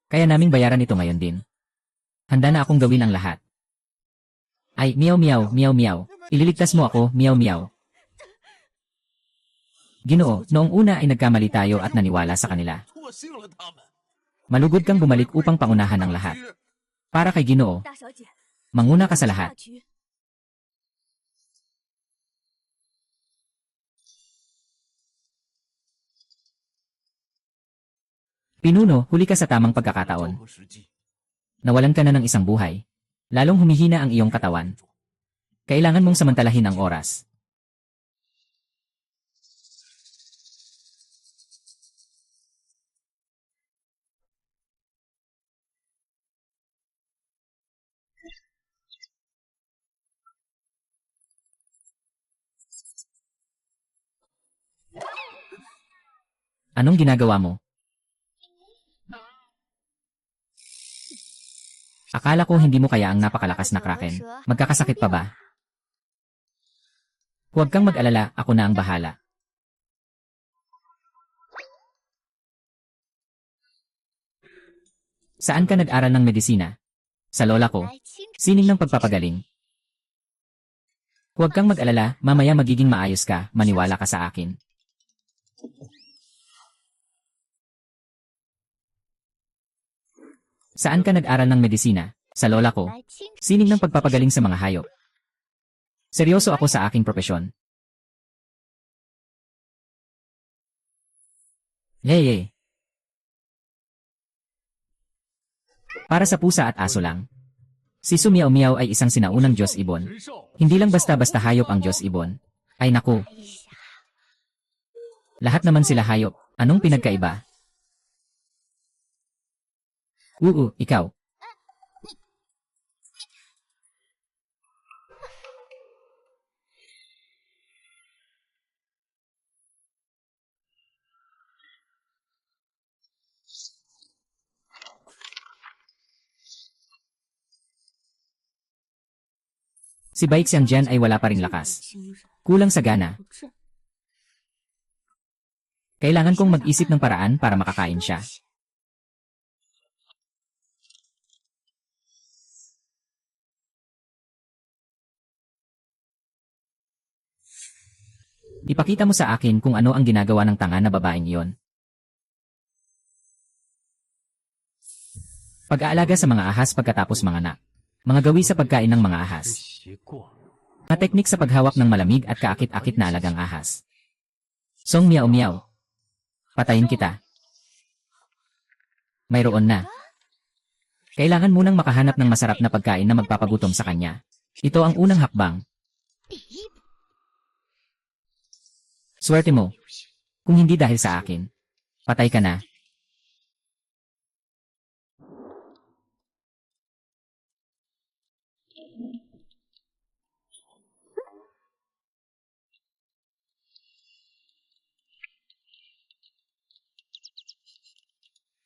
Kaya naming bayaran ito ngayon din. Handa na akong gawin ang lahat. Ay, miyaw-miyaw. Ililigtas mo ako, miyaw-miyaw. Ginoo, noong una ay nagkamali tayo at naniwala sa kanila. 我信了他们。 Malugod kang bumalik upang pangunahan ang lahat. Para kay Ginoo, 大小姐， manguna ka sa lahat. 大局。 Pinuno, huli ka sa tamang pagkakataon. 昭和时机， Nawalan ka na ng isang buhay. Lalong humihina ang iyong katawan. Kailangan mong samantalahin ang oras. Anong ginagawa mo? Akala ko hindi mo kaya ang napakalakas na kraken. Magkakasakit pa ba? Huwag kang mag-alala, ako na ang bahala. Saan ka nag-aral ng medisina? Sa lola ko. 来清 Sining ng pagpapagaling. Huwag kang mag-alala, mamaya magiging maayos ka, maniwala ka sa akin. Saan ka nag-aral ng medisina? Sa lola ko. 来清 Sining ng pagpapagaling sa mga hayop. Seryoso ako sa aking propesyon. Yay! Para sa pusa at aso lang. Si Su Miao Miao ay isang sinaunang Diyos Ibon. 神兽， Hindi lang basta-basta hayop ang Diyos Ibon. Ay naku, 哎呀， lahat naman sila hayop. Anong pinagkaiba? Ikaw. Si Baixiang Jian ay wala pa ring lakas. 惊人 Kulang sa gana. 不振。 Kailangan kong mag-isip ng paraan para makakain siya. Ipakita mo sa akin kung ano ang ginagawa ng tanga na babaeng iyon. Pag-aalaga sa mga ahas pagkatapos manganak. Mga gawi sa pagkain ng mga ahas. 习惯 Mga teknik sa paghawak ng malamig at kaakit-akit na alagang ahas. Song Miao Miao. Patayin kita. Mayroon na. Kailangan munang makahanap ng masarap na pagkain na magpapagutom sa kanya. Ito ang unang hakbang. 第一步， Swerte mo. Kung hindi dahil sa akin, patay ka na.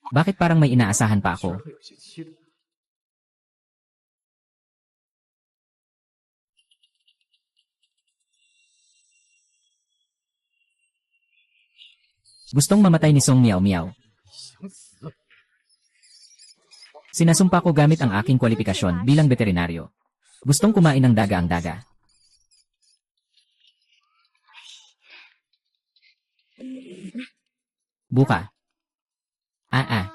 Bakit parang may inaasahan pa 虽 ako? 然会有些期待， Gustong mamatay ni Song Miao Miao. 想死。 Sinasumpa ko gamit ang aking kwalifikasyon bilang veterinaryo. Gustong kumain ng daga ang daga. Buka. Ah.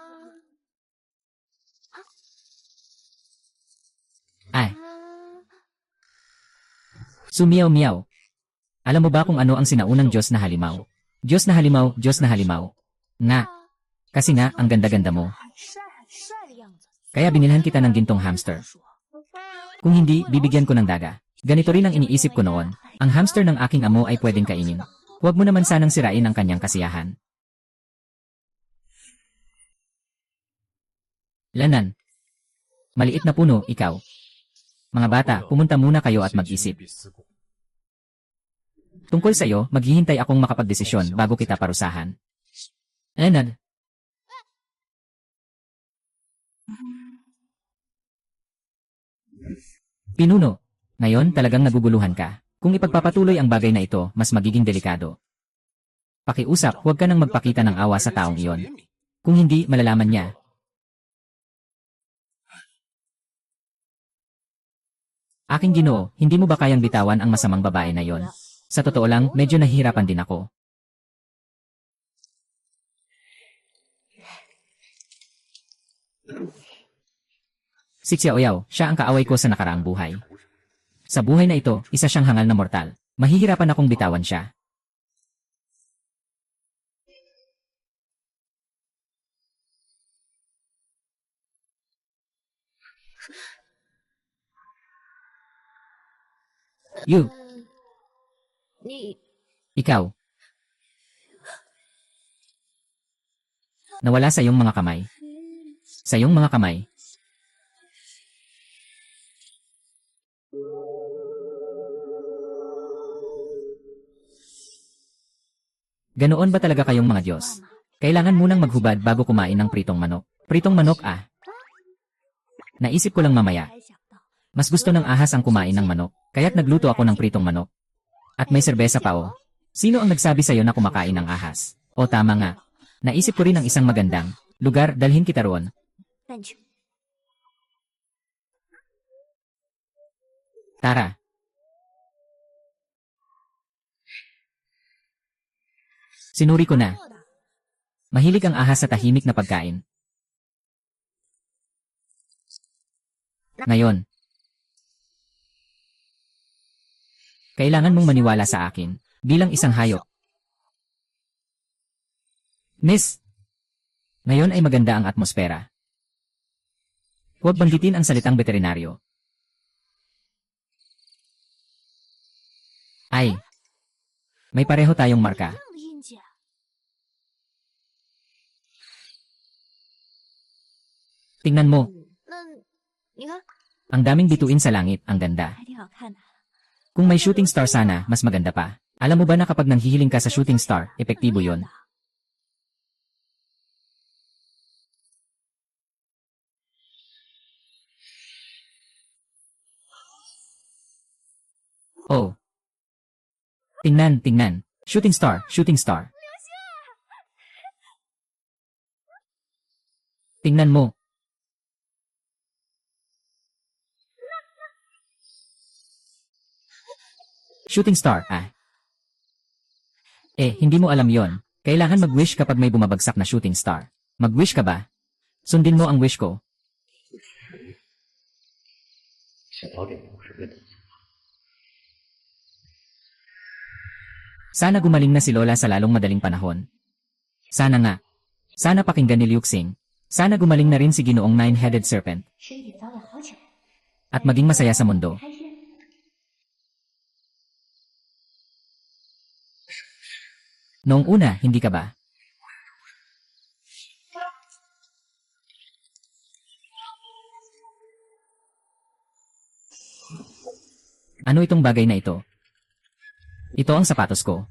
Ay. Sumiyaw miyaw. Alam mo ba kung ano ang sinaunang Diyos na halimaw? Diyos na halimaw, Diyos na halimaw. Nga. Kasi nga, ang ganda-ganda mo. 很帅很帅的样子。 Kaya binilhan kita ng gintong hamster. Kung hindi, bibigyan ko ng daga. Ganito rin ang iniisip ko noon. Ang hamster ng aking amo ay pwedeng kainin. Huwag mo naman sanang sirain ang kanyang kasiyahan. Lanan. Maliit na puno, ikaw. Mga bata, pumunta muna kayo at mag-isip. 必思过， Tungkol sa iyo, maghihintay akong makapagdesisyon bago kita parusahan. Leonard. Pinuno. Ngayon talagang naguguluhan ka. Kung ipagpapatuloy ang bagay na ito, mas magiging delikado. Pakiusap, huwag ka nang magpakita ng awa sa taong iyon. Kung hindi, malalaman niya. Aking Ginoo, hindi mo ba kayang bitawan ang masamang babae na yon? Sa totoo lang, medyo nahihirapan din ako. Si Xiaoyao, siya ang kaaway ko sa nakaraang buhay. Sa buhay na ito, isa siyang hangal na mortal. Mahihirapan akong bitawan siya. You, 你 ikaw. Nawala sa iyong mga kamay. Sa iyong mga kamay. Ganoon ba talaga kayong mga Diyos? Kailangan munang maghubad bago kumain ng pritong manok. Pritong manok ah. Naisip ko lang mamaya. 还想到 Mas gusto ng ahas ang kumain ng manok, kaya't nagluto ako ng pritong manok. At may serbesa pa oh. Sino ang nagsabi sa'yo na kumakain ng ahas? O tama nga. Naisip ko rin ang isang magandang lugar, dalhin kita roon. 带你去。 Tara. Sinuri ko na. Mahilig ang ahas sa tahimik na pagkain. Ngayon, kailangan mong maniwala sa akin bilang isang hayop. Miss, ngayon ay maganda ang atmosfera. Huwag banggitin ang salitang veterinaryo. Ay, may pareho tayong 一 marka. 样的印记。 Tingnan mo, 那你看， ang daming bituin sa langit, ang ganda. 还挺好看的。 Kung may shooting star sana, mas maganda pa. Alam mo ba na kapag nanghihiling ka sa shooting star, epektibo yon? Oh. Tingnan, tingnan. Shooting star, shooting star. Tingnan mo. Shooting star, ah. Hindi mo alam yon. Kailangan mag-wish kapag may bumabagsak na shooting star. Mag-wish ka ba? Sundin mo ang wish ko. 早点不是问题。 Sana gumaling na si Lola sa lalong madaling panahon. Sana nga. Sana pakinggan ni Liu Xing. Sana gumaling na rin si Ginoong Nine-Headed Serpent. 身体早点好起来， At maging masaya sa mundo. 开心。 Noong una, hindi ka ba? Ano itong bagay na ito? Ito ang sapatos ko.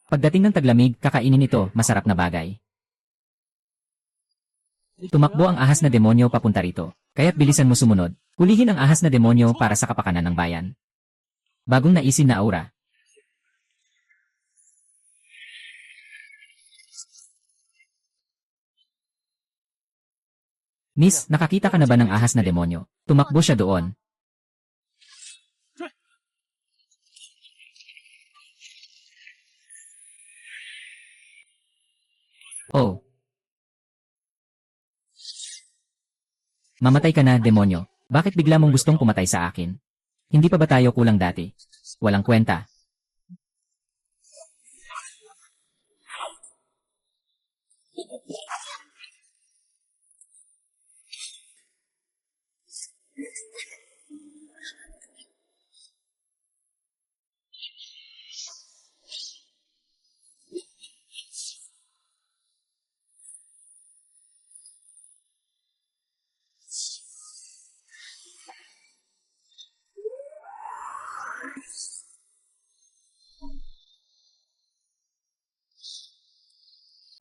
Pagdating ng taglamig, kakainin ito, masarap na bagay. Tumakbo ang ahas na demonyo papunta rito, kaya't bilisan mo sumunod. Hulihin ang ahas na demonyo para sa kapakanan ng bayan. Bagong naisin na aura. Miss, nakakita ka na ba ng ahas na demonyo? Tumakbo siya doon. Oh. Mamatay ka na, demonyo. Bakit bigla mong gustong pumatay sa akin? Hindi pa ba tayo kulang dati? Walang kwenta.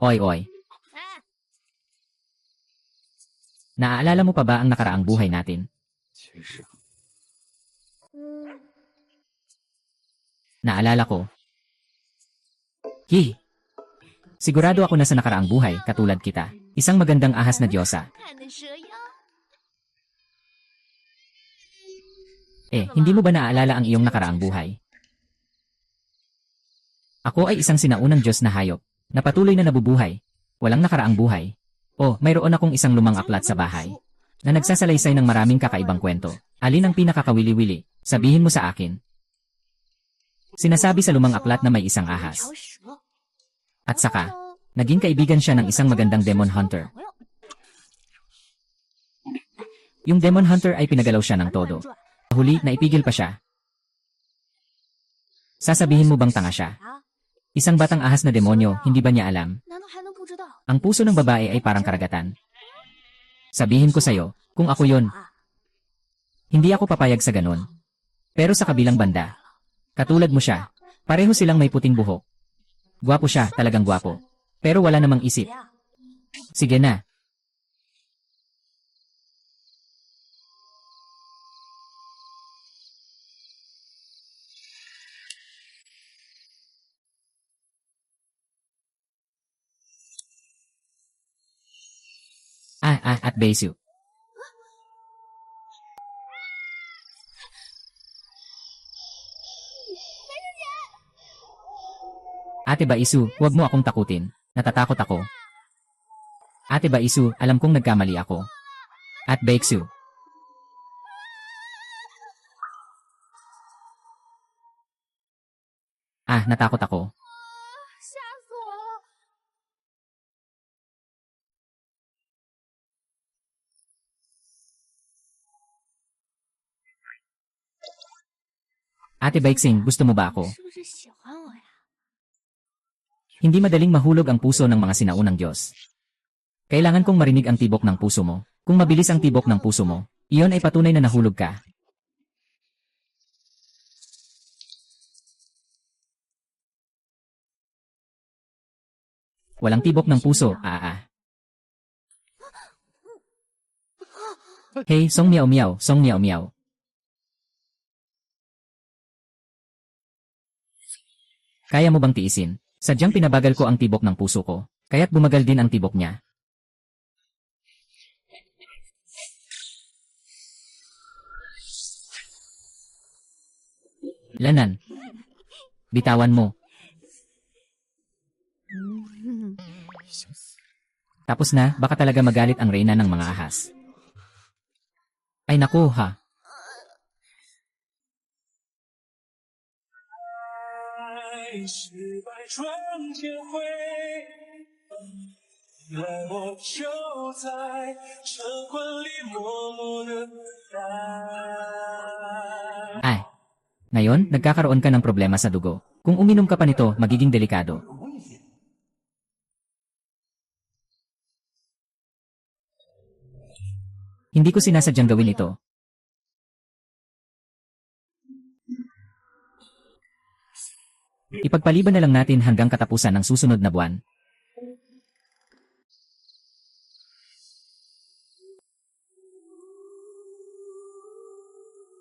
Oy, oy. 哎， Naaalala mo pa ba ang nakaraang buhay natin? 其实 嗯， Naalala ko. Sigurado ako na sa nakaraang buhay, katulad kita. Isang magandang ahas na diyosa. 看那蛇妖， Hindi mo ba naaalala ang iyong nakaraang buhay? Ako ay isang sinaunang Diyos na hayop, na patuloy na nabubuhay. Walang nakaraang buhay. Mayroon akong isang lumang aklat sa bahay, na nagsasalaysay ng maraming kakaibang kwento. Alin ang pinakakawili-wili? Sabihin mo sa akin. Sinasabi sa lumang aklat na may isang 一 ahas. 条蛇。 At saka, naging kaibigan siya ng isang magandang demon hunter. 朋友， Yung demon hunter ay pinagalaw siya ng todo. 转 Huli, naipigil pa siya. Sasabihin mo bang tanga siya? 啊？ Isang batang ahas na demonyo, hindi ba niya alam? 难道还能不知道？ Ang puso ng babae ay parang karagatan. Sabihin ko sa'yo, kung ako yon, 啊， hindi ako papayag sa ganun. Pero sa kabilang banda, katulad mo siya, pareho silang may puting buhok. Gwapo siya, talagang gwapo. Pero wala namang isip. 呀， Sige na. At Besu. Ate Baisu, huwag mo akong takutin. Natatakot ako. Ate Baisu, alam kong nagkamali ako. At Baeksu. Natakot ako. 吓死我了！ Ate Baiksing, gusto mo ba ako? 是不是喜欢我呀？ Hindi madaling mahulog ang puso ng mga sinaunang Diyos. Kailangan kong marinig ang tibok ng puso mo. Kung mabilis ang tibok ng puso mo, iyon ay patunay na nahulog ka. Walang tibok ng puso, Hey, Song Miao Miao, Song Miao Miao. Kaya mo bang tiisin? Sadyang pinabagal ko ang tibok ng puso ko, kaya't bumagal din ang tibok niya. Lanan. Bitawan mo. Tapos na, baka talaga magalit ang reyna ng mga ahas. Ay naku ha. 是百转千回，原来我就在晨昏里默默的等待。 Ay. Ngayon, nagkakaroon ka ng problema sa dugo. Kung uminom ka pa nito, magiging delikado. Hindi ko sinasadyang gawin ito. Ipagpaliban na lang natin hanggang katapusan ng susunod na buwan.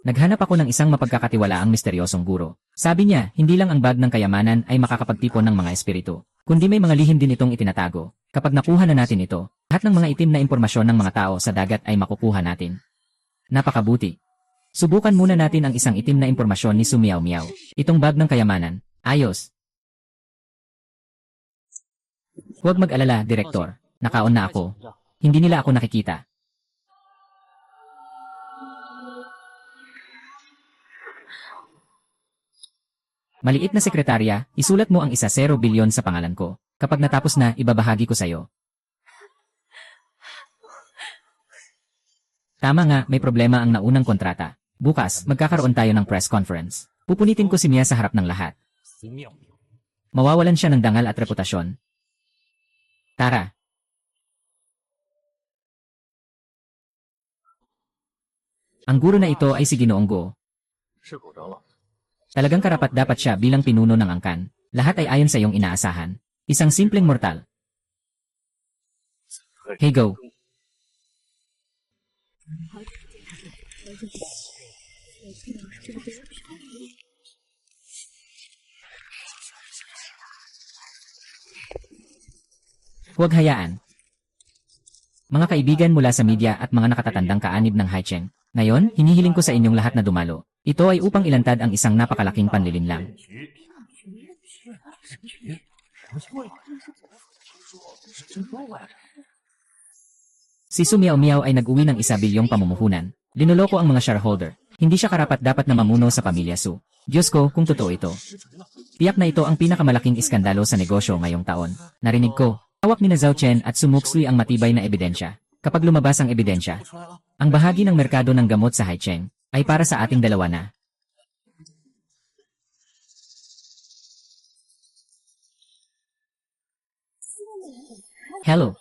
Naghanap ako ng isang mapagkakatiwalaang misteryosong guro. Sabi niya, hindi lang ang bag ng kayamanan ay makakapagtipon ng mga espiritu, kundi may mga lihim din itong itinatago. Kapag nakuha na natin ito, lahat ng mga itim na impormasyon ng mga tao sa dagat ay makukuha natin. Napakabuti. Subukan muna natin ang isang itim na impormasyon ni Sumiao Miao. Itong bag ng kayamanan. Ayos. Huwag mag-alala, Direktor. Nakaon na ako. Hindi nila ako nakikita. Maliit na sekretarya, isulat mo ang 1 bilyon sa pangalan ko. Kapag natapos na, ibabahagi ko sa'yo. Tama nga, may problema ang naunang kontrata. Bukas, magkakaroon tayo ng press conference. Pupunitin ko si Mia sa harap ng lahat. Mawawalan siya ng dangal at reputasyon. Tara. Ang guro na ito ay si Ginoong Go. Talagang karapat-dapat siya bilang pinuno ng angkan. Lahat ay ayon sa iyong inaasahan. Isang simpleng mortal. Hey Go. Huwag hayaan. Mga kaibigan mula sa media at mga nakatatandang kaanib ng Haicheng, ngayon, hinihiling ko sa inyong lahat na dumalo. Ito ay upang ilantad ang isang napakalaking panlilinlang. Si Sumiao Miao ay nag-uwi ng 1 bilyong pamumuhunan. Linuloko ang mga shareholder. Hindi siya karapat-dapat na mamuno sa pamilya Su. Diyos ko, kung totoo ito. Tiyak na ito ang pinakamalaking iskandalo sa negosyo ngayong taon. Narinig ko. Hawak ni Zhao Chen at Su Muxi ang matibay na ebidensya. Kapag lumabas ang ebidensya, ang bahagi ng merkado ng gamot sa Haicheng ay para sa ating dalawa na. Hello.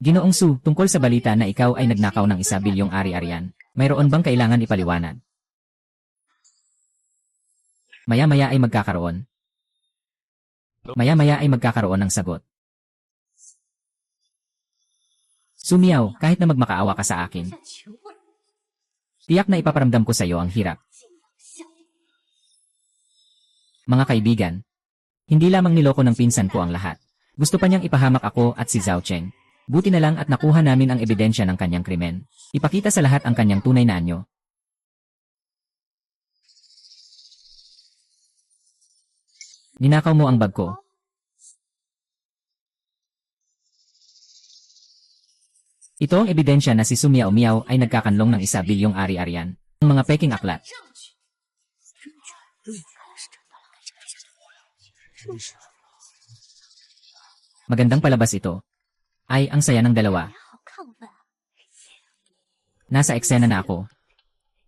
Ginoong Su, tungkol sa balita na ikaw ay nagnakaw ng 1 bilyong ari-arian, mayroon bang kailangan ipaliwanag? Maya-maya ay magkakaroon. Maya-maya ay magkakaroon ng sagot. Sumiao, kahit na magmakaawa ka sa akin, tiyak na ipaparamdam ko sa iyo ang hirap. Mga kaibigan, hindi lamang niloko ng pinsan ko ang lahat. Gusto pa niyang ipahamak ako at si Zhao Cheng. Buti na lang at nakuha namin ang ebidensya ng kanyang krimen. Ipakita sa lahat ang kanyang tunay na anyo. Ninakaw mo ang bag ko. Ito ang ebidensya na si Sumiao Miao ay nagkakanlong ng 1 bilyong ari-arian. Ang mga peking aklat. Magandang palabas ito. Ay, ang saya ng dalawa. Nasa eksena na ako.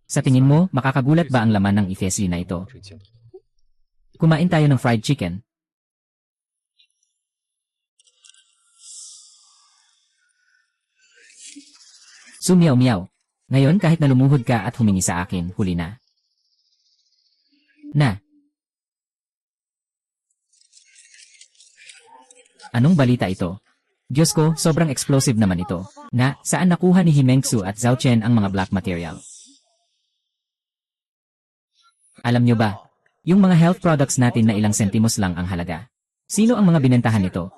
Sa tingin mo, makakagulat ba ang laman ng ifesli na ito? Kumain tayo ng fried chicken. Sumiao Miao. Ngayon kahit na lumuhod ka at humingi sa akin, huli na. Anong balita ito? Diyos ko, sobrang explosive naman ito. Saan nakuha ni Himengsu at Zhao Chen ang mga black material? Alam nyo ba? Yung mga health products natin na ilang sentimos lang ang halaga. Sino ang mga binentahan nito?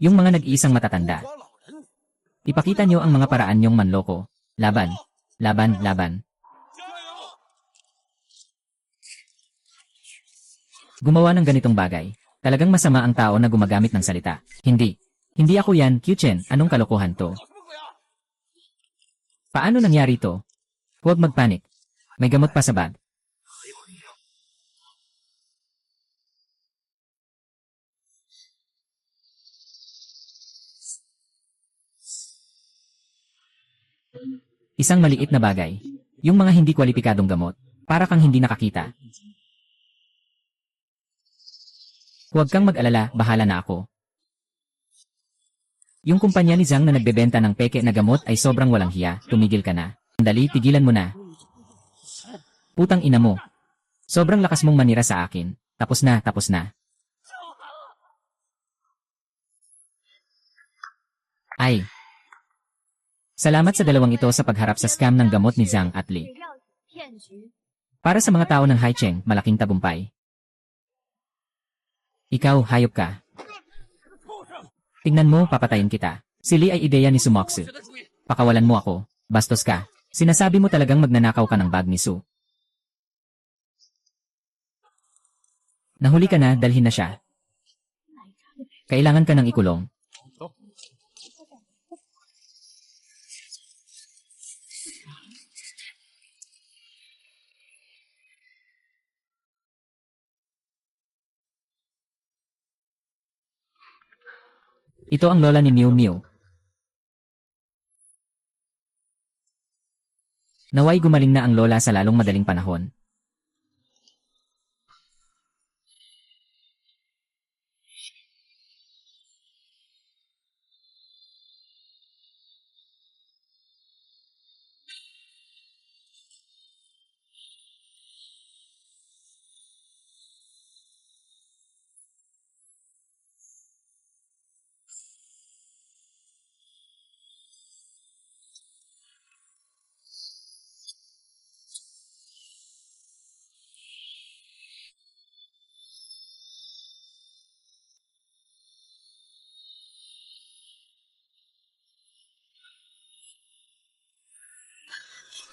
Yung mga nag-iisang matatanda. Ipakita nyo ang mga paraan nyong manloko. Laban. Laban, laban. gumawa ng ganitong bagay. Talagang masama ang tao na gumagamit ng salita. Hindi. Hindi ako yan, Q-Chen. Anong kalokohan to? Paano nangyari to? Huwag magpanik. May gamot pa sa bag. Isang maliit na bagay. Yung mga hindi kwalipikadong gamot. Para kang hindi nakakita. Huwag kang mag-alala, bahala na ako. Yung kumpanya ni Zhang na nagbebenta ng peke na gamot ay sobrang walang hiya. Tumigil ka na. Dali, tigilan mo na. Putang ina mo. Sobrang lakas mong manira sa akin. Tapos na, tapos na. Ay. Salamat sa dalawang ito sa pagharap sa scam ng gamot ni Zhang at Li. Para sa mga tao ng Haicheng, malaking tagumpay. Ikaw, hayop ka. Tingnan mo, papatayin kita. Si Li ay ideya ni Sumoksu. Pakawalan mo ako. Bastos ka. Sinasabi mo talagang magnanakaw ka ng bag ni Su. Nahuli ka na, dalhin na siya. Kailangan ka ng ikulong. Ito ang lola ni Miu Miu. Naway gumaling na ang lola sa lalong madaling panahon.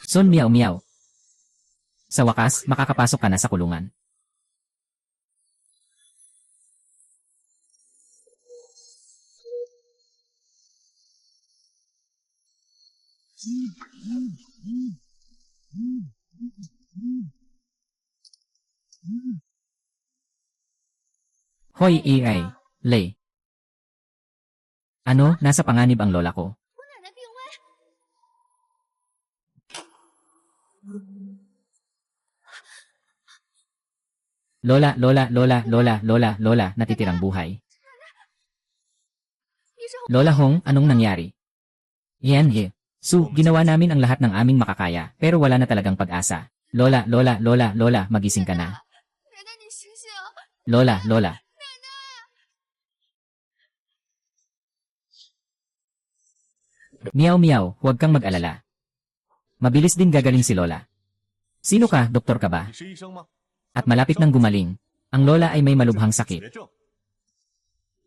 Son Miao Miao. Sa wakas, makakapasok ka na sa kulungan. Hoy, AI. Lei. Ano, nasa panganib ang lola ko? 我奶奶病危， Lola, lola, lola, lola, lola, lola, natitirang buhay. 医生， Lola Hong, anong nangyari? Yan he. Su, ginawa namin ang lahat ng aming makakaya, pero wala na talagang pag-asa. Lola, lola, lola, lola, magising ka na. 奶奶你醒醒， Lola, lola. Miao miao, huwag kang mag-alala. Mabilis din gagaling si Lola. Sino ka, doktor ka ba? 你是医生吗？ At malapit nang gumaling, ang Lola ay may malubhang sakit. 绝症。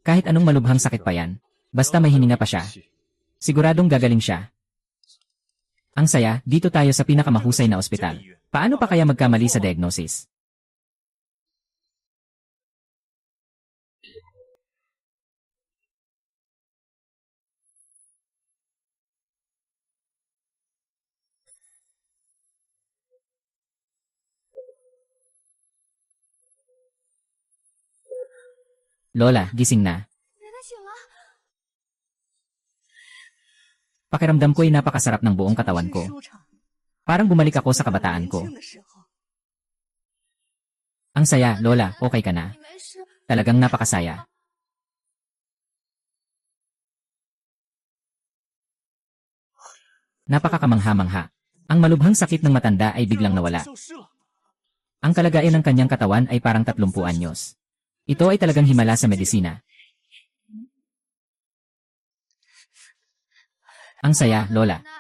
Kahit anong malubhang sakit pa yan, basta may hininga pa siya, siguradong gagaling siya. Ang saya, dito tayo sa pinakamahusay na ospital. Paano pa kaya magkamali sa diagnosis? Lola, gising na. 奶奶醒了， Pakiramdam ko ay napakasarap ng buong katawan ko. 舒畅， Parang bumalik ako sa kabataan 年 ko. 轻的时候， Ang saya, Lola, okay ka na? 你没事。 Talagang napakasaya. Napakakamangha-mangha. Ang malubhang sakit ng matanda ay biglang nawala. 消失了。 Ang kalagayan ng kanyang katawan ay parang 30 anyos. Ito ay talagang himala sa medisina. Ang saya, Lola. 奶奶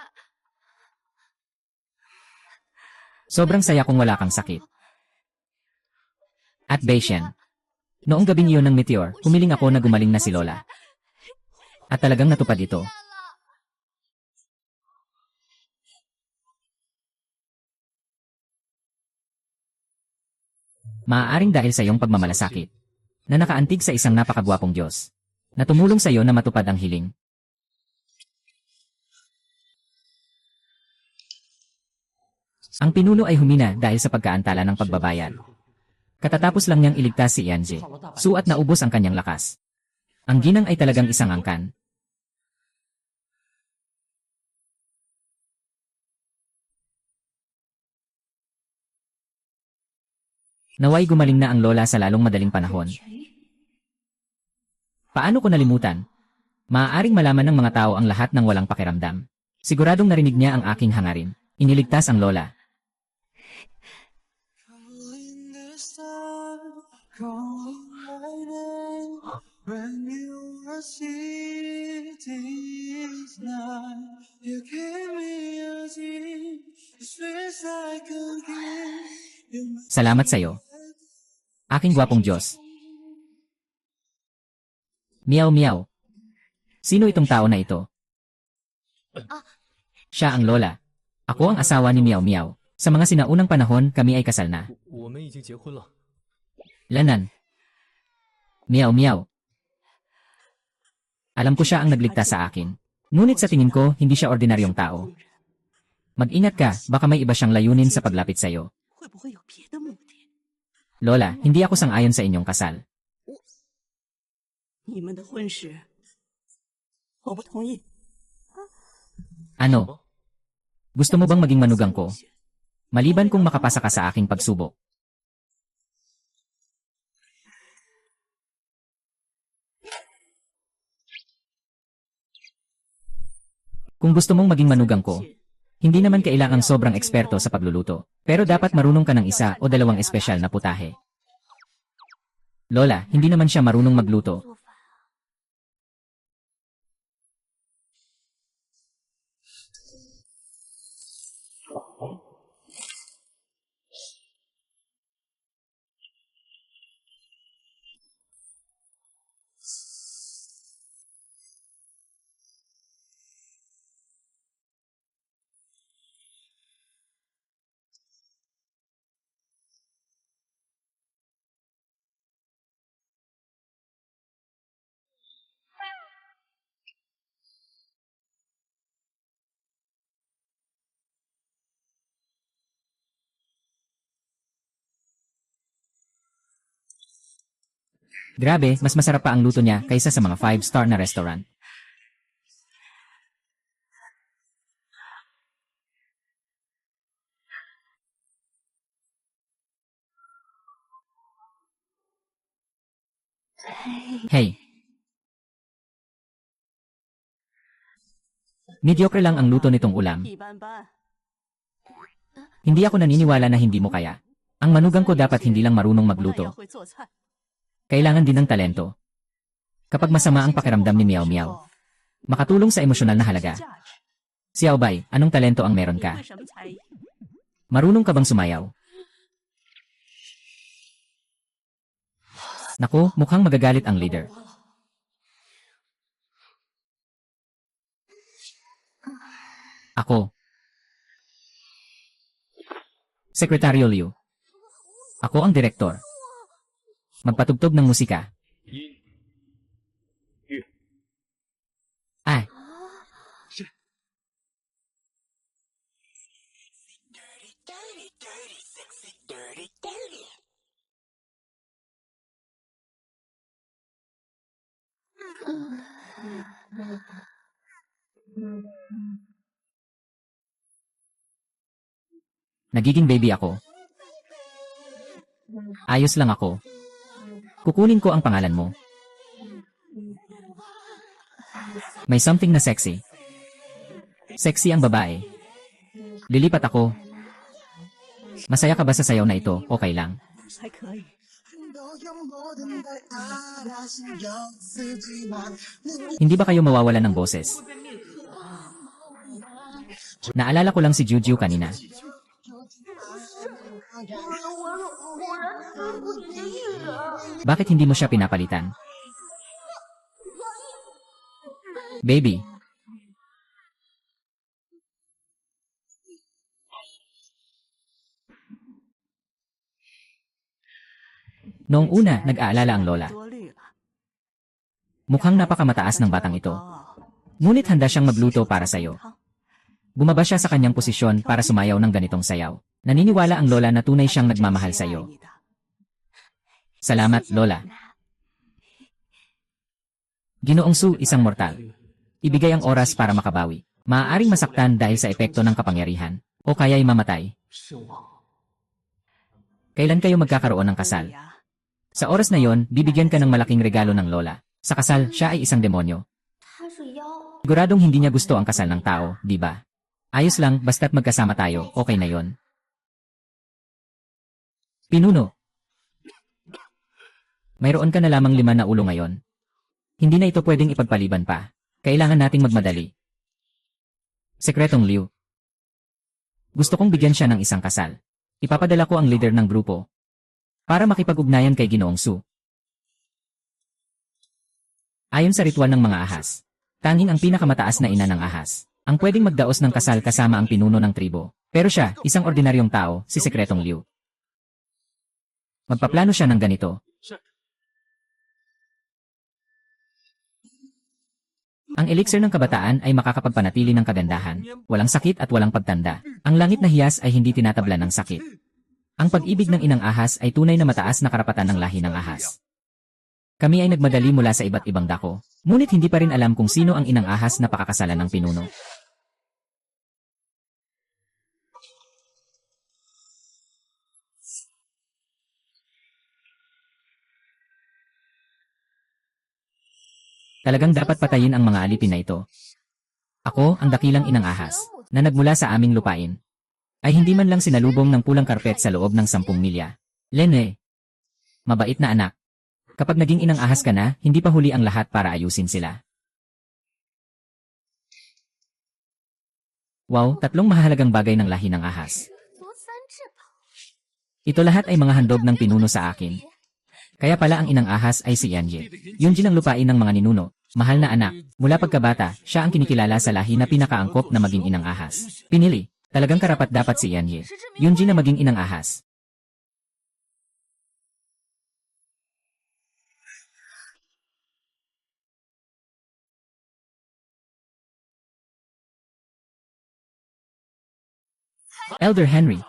Sobrang saya kung wala kang sakit. At Beishen. Noong gabing iyon ng meteor, humiling ako na gumaling na si Lola. At talagang natupad ito. 变了。 Lola, Maaaring dahil sa iyong pagmamalasakit, na nakaantig sa isang napakagwapong Diyos, na tumulong sa iyo na matupad ang hiling. Ang pinuno ay humina dahil sa pagkaantala ng pagbabayad. Katatapos lang niyang iligtas si Ianje, suat na ubos ang kanyang lakas. Ang ginang ay talagang isang angkan. Naway gumaling na ang lola sa lalong madaling panahon. Paano ko nalimutan? Maaaring malaman ng mga tao ang lahat ng walang pakiramdam. Siguradong narinig niya ang aking hangarin. Iniligtas ang lola. Salamat sa iyo. Aking gwapong Diyos. Meow meow. Sino itong tao na ito? Siya ang lola. Ako ang asawa ni Meow Meow. Sa mga sinaunang panahon, kami ay kasal na. Lanan. Meow Meow. Alam ko siya ang nagligtas sa akin. Ngunit sa tingin ko, hindi siya ordinaryong tao. Mag-ingat ka, baka may iba siyang layunin sa paglapit sa iyo. Lola, hindi ako sang-ayon sa inyong kasal. Ano? Gusto mo bang maging manugang ko? Maliban kung makapasa ka sa aking pagsubok. Kung gusto mong maging manugang ko, hindi naman kailangang sobrang eksperto sa pagluluto, pero dapat marunong ka ng isa o dalawang espesyal na putahe. Lola, hindi naman siya marunong magluto. Grabe, mas masarap pa ang luto niya kaysa sa mga 5-star na restaurant. Hey! Mediocre lang ang luto nitong ulam. Hindi ako naniniwala na hindi mo kaya. Ang manugang ko dapat hindi lang marunong magluto. Kailangan din ng talento. Kapag masama ang pakiramdam ni Meow Meow, makatulong sa emosyonal na halaga. Xiaobay, anong talento ang meron ka? Marunong ka bang sumayaw? Naku, mukhang magagalit ang leader. Ako. Sekretaryo Liu. Ako ang direktor. Magpatugtog ng musika. Ah. Nagiging baby ako. Ayos lang ako. Kukunin ko ang pangalan mo. May something na sexy. Sexy ang babae. Lilipat ako. Masaya ka ba sa sayaw na ito? Okay lang. Hindi ba kayo mawawalan ng boses? Naalala ko lang si Juju kanina. Bakit hindi mo siya pinapalitan? Baby. Noong una, nag-aalala ang lola. Mukhang napakamataas ng batang ito. Ngunit handa siyang magluto para sa'yo. Bumaba siya sa kanyang posisyon para sumayaw ng ganitong sayaw. Naniniwala ang lola na tunay siyang nagmamahal sa'yo. Salamat, lola. Ginoong Su, isang mortal. Ibigay ang oras para makabawi. Maaaring masaktan dahil sa epekto ng kapangyarihan. O kaya'y mamatay. Kailan kayo magkakaroon ng kasal? Sa oras na yon, bibigyan ka ng malaking regalo ng lola. Sa kasal, siya ay isang demonyo. Siguradong hindi niya gusto ang kasal ng tao, di ba? Ayos lang, basta't magkasama tayo, okay na yon. Pinuno. Mayroon ka na lamang 5 na ulo ngayon. Hindi na ito pwedeng ipagpaliban pa. Kailangan nating magmadali. Sekretong Liu. Gusto kong bigyan siya ng isang kasal. Ipapadala ko ang leader ng grupo para makipag-ugnayan kay Ginoong Su. Ayon sa ritual ng mga ahas, tanging ang pinakamataas na ina ng ahas ang pwedeng magdaos ng kasal kasama ang pinuno ng tribo. Pero siya, isang ordinaryong tao, si Sekretong Liu. Magpaplano siya ng ganito. Ang elixir ng kabataan ay makakapagpanatili ng kagandahan, walang sakit at walang pagtanda. Ang langit na hiyas ay hindi tinatablan ng sakit. Ang pag-ibig ng inang ahas ay tunay na mataas na karapatan ng lahi ng ahas. Kami ay nagmadali mula sa iba't ibang dako, ngunit hindi pa rin alam kung sino ang inang ahas na pakakasalan ng pinuno. Talagang dapat patayin ang mga alipin na ito. Ako, ang dakilang inang ahas, na nagmula sa aming lupain, ay hindi man lang sinalubong ng pulang karpet sa loob ng 10 milya. Lene, mabait na anak. Kapag naging inang ahas ka na, hindi pa huli ang lahat para ayusin sila. Wow, 3 mahalagang bagay ng lahi ng ahas. Ito lahat ay mga handog ng pinuno sa akin. Kaya pala ang inang ahas ay si Yanji. Yunjin ang lupain ng mga ninuno. Mahal na anak, mula pagkabata, siya ang kinikilala sa lahi na pinakaangkop na maging inang ahas. Pinili, talagang karapat dapat si Yanji. Yunjin na maging inang ahas. Elder Henry.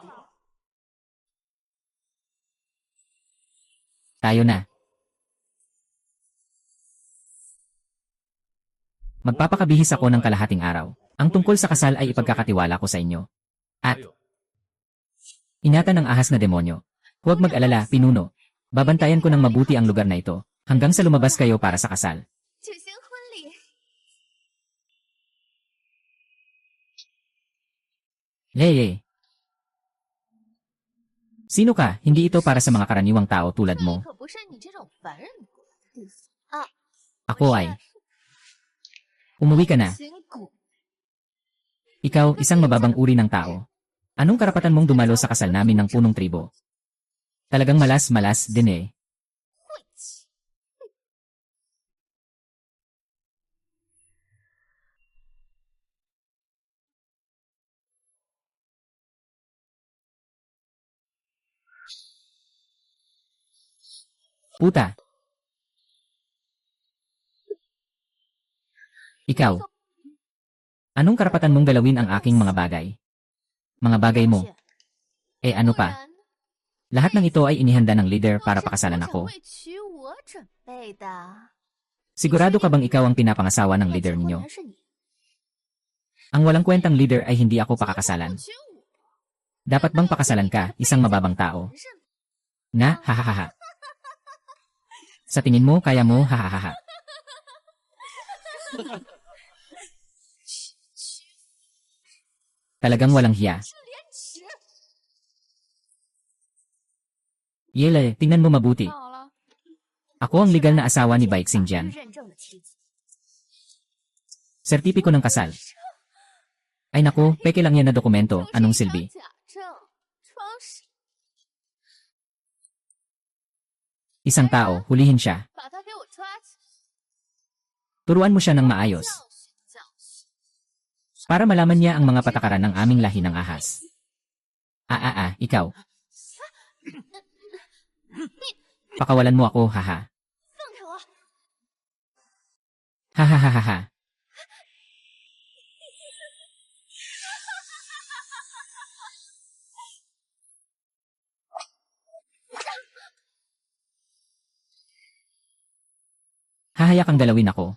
Tayo na. Magpapakabihis ako ng kalahating araw. Ang tungkol sa kasal ay ipagkakatiwala ko sa inyo. At ingatan ng ahas na demonyo. Huwag mag-alala, pinuno. Babantayan ko ng mabuti ang lugar na ito, hanggang sa lumabas kayo para sa kasal. Leye. Sino ka? Hindi ito para sa mga karaniwang tao tulad mo. Ako ay... Umuwi ka na. Ikaw, isang mababang uri ng tao. Anong karapatan mong dumalo sa kasal namin ng punong tribo? Talagang malas-malas din eh. Puta. Ikaw. Anong karapatan mong galawin ang aking mga bagay? Mga bagay mo. Eh ano pa? Lahat ng ito ay inihanda ng leader para pakasalan ako. Sigurado ka bang ikaw ang pinapangasawa ng leader ninyo? Ang walang kwentang leader ay hindi ako pakakasalan. Dapat bang pakasalan ka, isang mababang tao? Na, hahaha. Sa tingin mo, kaya mo, hahaha. Talagang walang hiya. Yele, tingnan mo mabuti. Ako ang legal na asawa ni Baik Xingjian. Sertipiko ng kasal. Ay naku, peke lang yan na dokumento, anong silbi? Isang tao, hulihin siya. Turuan mo siya ng maayos. Para malaman niya ang mga patakaran ng aming lahi ng ahas. Ikaw. Pakawalan mo ako, haha. 放开我！ Hahaha. Hahaya kang galawin ako.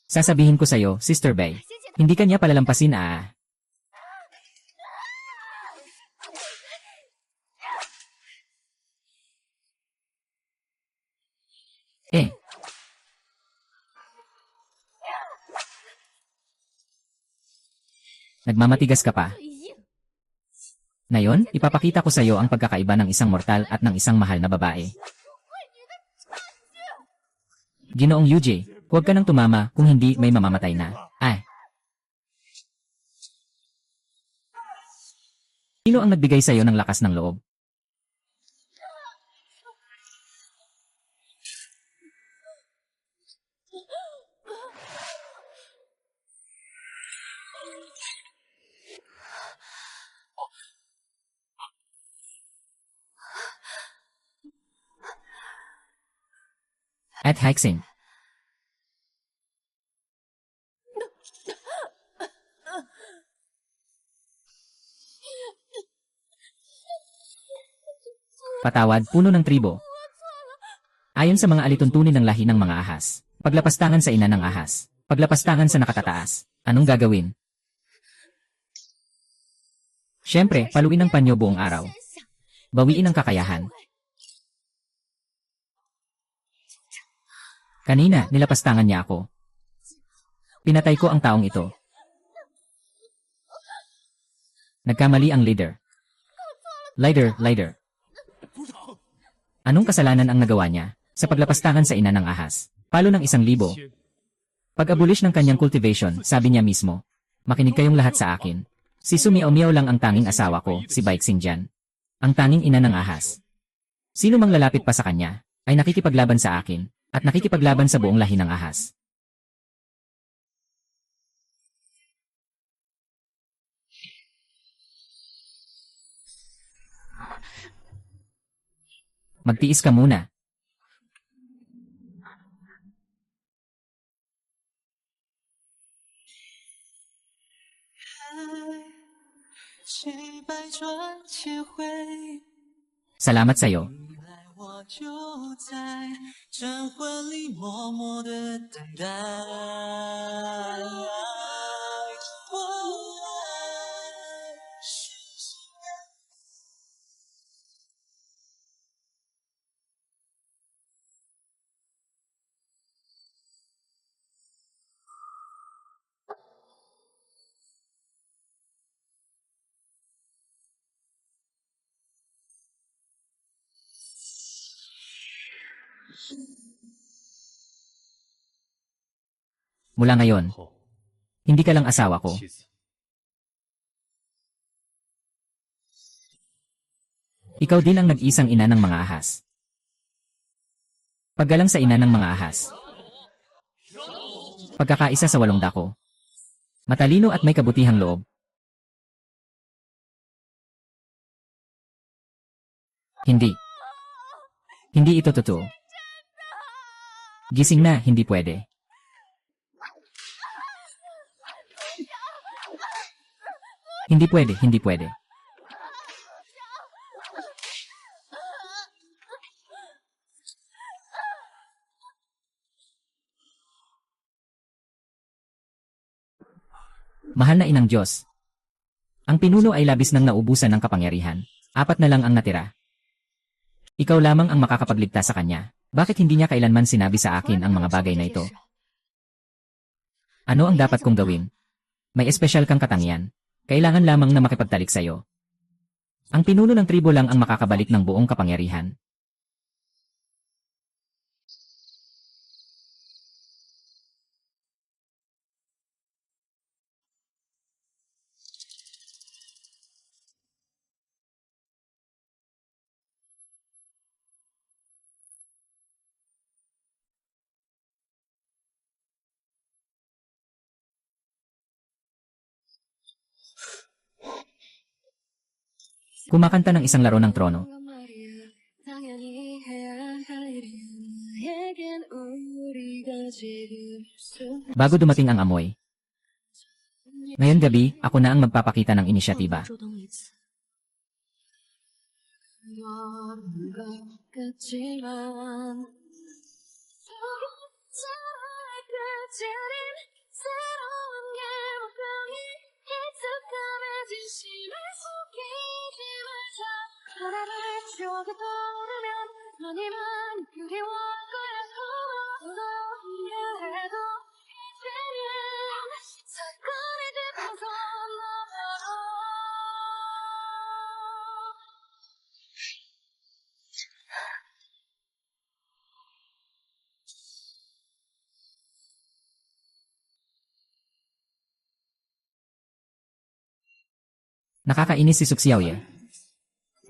Sasabihin ko sa'yo, Sister Bay. 先解 Hindi ka niya palalampasin ah. Eh. Nagmamatigas ka pa. 最硬， Ngayon, ipapakita ko sa'yo ang pagkakaiba ng isang mortal at ng isang mahal na babae. Ginoong UJ, huwag ka nang tumama kung hindi may mamamatay na. Ay. Sino ang nagbigay sa'yo ng lakas ng loob? At Hixing. Patawad, puno ng tribo. Ayon sa mga alituntunin ng lahi ng mga ahas, paglapastangan sa ina ng ahas, paglapastangan sa nakatataas, anong gagawin? Siyempre, paluin ang panyo buong araw. 真相， Bawiin ang kakayahan. Kanina, nilapastangan niya ako. Pinatay ko ang taong ito. Nagkamali ang leader. Leader. Anong kasalanan ang nagawa niya sa paglapastangan sa ina ng ahas? Palo ng 1,000. Pag-abolish ng kanyang cultivation, sabi niya mismo, makinig kayong lahat sa akin. Si Sumiao-miao lang ang tanging asawa ko, si Baiksing Jan. Ang tanging ina ng ahas. Sino mang lalapit pa sa kanya, ay nakikipaglaban sa akin, at nakikipaglaban sa buong lahi ng ahas. Magtiis ka muna. Salamat sa'yo. 我就在晨昏里默默的等待。我爱是心安。 Mula ngayon, 后 hindi ka lang asawa ko. 妻子 Ikaw din ang nag-isang ina ng mga ahas. Paggalang sa ina ng mga ahas. Pagkakaisa sa 8 dako. Matalino at may kabutihang loob. Hindi. Hindi ito totoo. Gising na, hindi pwede. Hindi pwede, hindi pwede. Mahal na inang Diyos. Ang pinuno ay labis nang naubusan ng kapangyarihan. 4 na lang ang natira. Ikaw lamang ang makakapagligtas sa kanya. Bakit hindi niya kailanman sinabi sa akin ang mga bagay na ito? Ano ang dapat kong gawin? May espesyal kang katangian. Kailangan lamang na makipagtalik sa'yo. Ang pinuno ng tribo lang ang makakabalik ng buong kapangyarihan. Kumakanta ng isang laro ng trono. 当夜里黑暗，看里边 Bago dumating ang amoy. Ngayon gabi, ako na ang magpapakita ng inisyatiba. Nakakainis si Suxiaoye.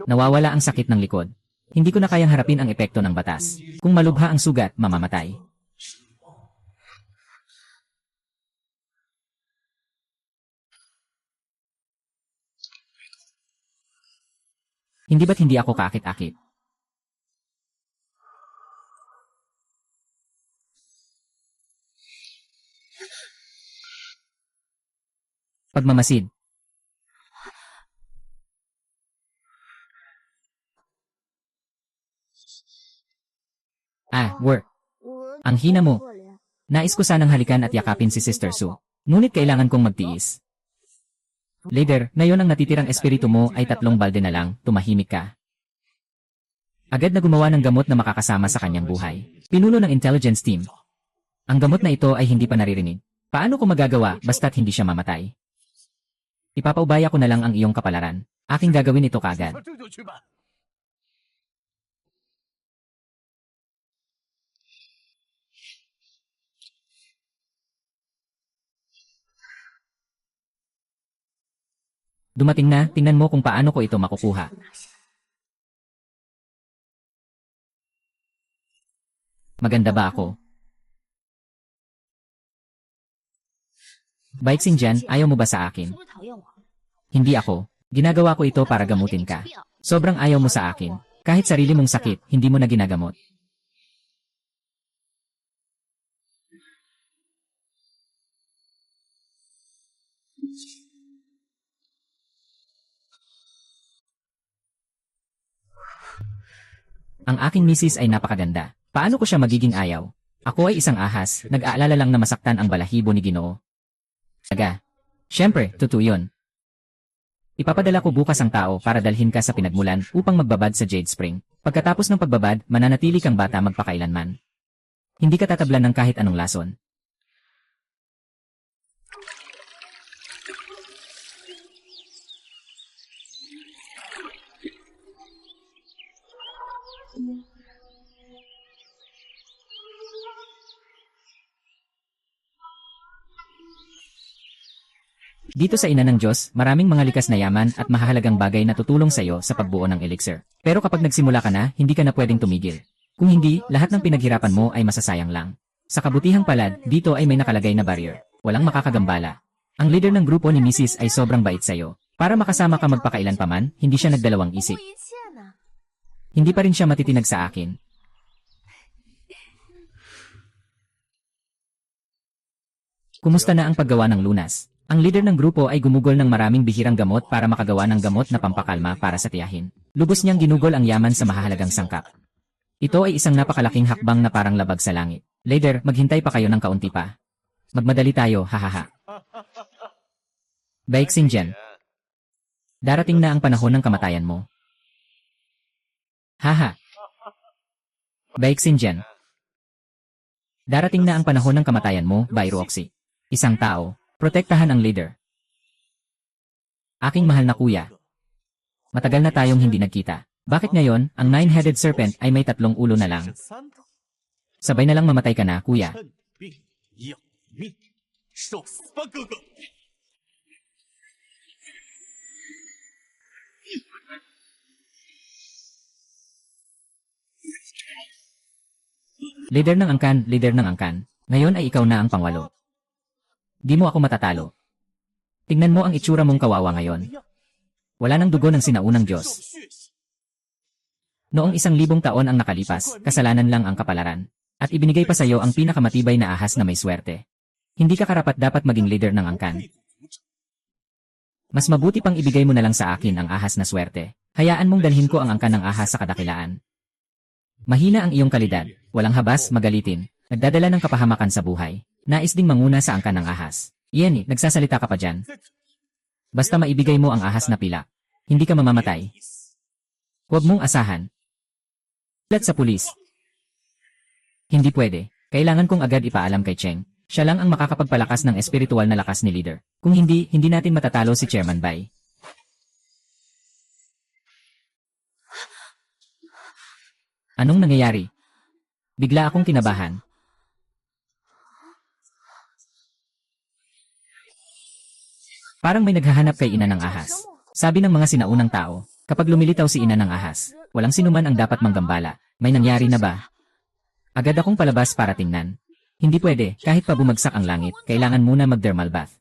Nawawala ang sakit ng likod. Hindi ko na kayang harapin ang epekto ng batas. Kung malubha ang sugat, mamamatay. Hindi ba't hindi ako kaakit-akit? Pagmamasid. Work. Ang hina mo. Nais ko sanang halikan at yakapin si Sister Su. Ngunit kailangan kong magtiis. Leader, ngayon ang natitirang espiritu mo ay 3 balde na lang, tumahimik ka. Agad na gumawa ng gamot na makakasama sa kanyang buhay. Pinuno ng intelligence team. Ang gamot na ito ay hindi pa naririnig. Paano ko magagawa basta't hindi siya mamatay? Ipapaubaya ko na lang ang iyong kapalaran. Aking gagawin ito kaagad. Dumating na, tingnan mo kung paano ko ito makukuha. Maganda ba ako? Baik Xinjian, ayaw mo ba sa akin? Hindi ako. Ginagawa ko ito para gamutin ka. Sobrang ayaw mo sa akin. Kahit sarili mong sakit, hindi mo na ginagamot. Ang aking misis ay napakaganda. Paano ko siya magiging ayaw? Ako ay isang ahas, nag-aalala lang na masaktan ang balahibo ni Ginoo. Saga. Siyempre, totoo yun. Ipapadala ko bukas ang tao para dalhin ka sa pinagmulan upang magbabad sa Jade Spring. Pagkatapos ng pagbabad, mananatili kang bata magpakailanman. Hindi ka tatablan ng kahit anong lason. Dito sa ina ng Diyos, maraming mga likas na yaman at mahahalagang bagay na tutulong sa iyo sa pagbuo ng elixir. Pero kapag nagsimula ka na, hindi ka na pwedeng tumigil. Kung hindi, lahat ng pinaghirapan mo ay masasayang lang. Sa kabutihang palad, dito ay may nakalagay na barrier. Walang makakagambala. Ang leader ng grupo ni Mrs. ay sobrang bait sa iyo. Para makasama ka magpakailan pa man, hindi siya nagdalawang isip. Hindi pa rin siya matitinag sa akin. Kumusta na ang paggawa ng lunas? Ang leader ng grupo ay gumugol ng maraming bihirang gamot para makagawa ng gamot na pampakalma para sa tiyahin. Lubos niyang ginugol ang yaman sa mahahalagang sangkap. Ito ay isang napakalaking hakbang na parang labag sa langit. Leader, maghintay pa kayo ng kaunti pa. Magmadali tayo, hahaha. Baik Xinjian. Darating na ang panahon ng kamatayan mo. Haha. Baik Xinjian. Darating na ang panahon ng kamatayan mo, Bai Ruoxi. Isang tao. Protektahan ang leader. Aking mahal na kuya. Matagal na tayong hindi nagkita. Bakit ngayon, ang 9-headed serpent ay may 3 ulo na lang? Sabay na lang mamatay ka na, kuya. Leader ng angkan, leader ng angkan. Ngayon ay ikaw na ang pangwalo. Di mo ako matatalo. Tingnan mo ang itsura mong kawawa ngayon. Wala nang dugo ng sinaunang Diyos. Noong 1,000 taon ang nakalipas, kasalanan lang ang kapalaran. At ibinigay pa sa'yo ang pinakamatibay na ahas na may swerte. Hindi ka karapat-dapat maging leader ng angkan. Mas mabuti pang ibigay mo na lang sa akin ang ahas na swerte. Hayaan mong dalhin ko ang angkan ng ahas sa kadakilaan. Mahina ang iyong kalidad, walang habas, magalitin, nagdadala ng kapahamakan sa buhay. Nais ding manguna sa angkan ng ahas. Iyan nagsasalita ka pa dyan. Basta maibigay mo ang ahas na pila. Hindi ka mamamatay. Huwag mong asahan. Ulat sa pulis. Hindi pwede. Kailangan kong agad ipaalam kay Cheng. Siya lang ang makakapagpalakas ng espiritual na lakas ni leader. Kung hindi, hindi natin matatalo si Chairman Bai. Anong nangyayari? Bigla akong kinabahan. Parang may naghahanap kay ina ng ahas. Sabi ng mga sinaunang tao, kapag lumilitaw si ina ng ahas, walang sinuman ang dapat manggambala. May nangyari na ba? Agad akong palabas para tingnan. Hindi pwede, kahit pa bumagsak ang langit, kailangan muna mag-dermal bath.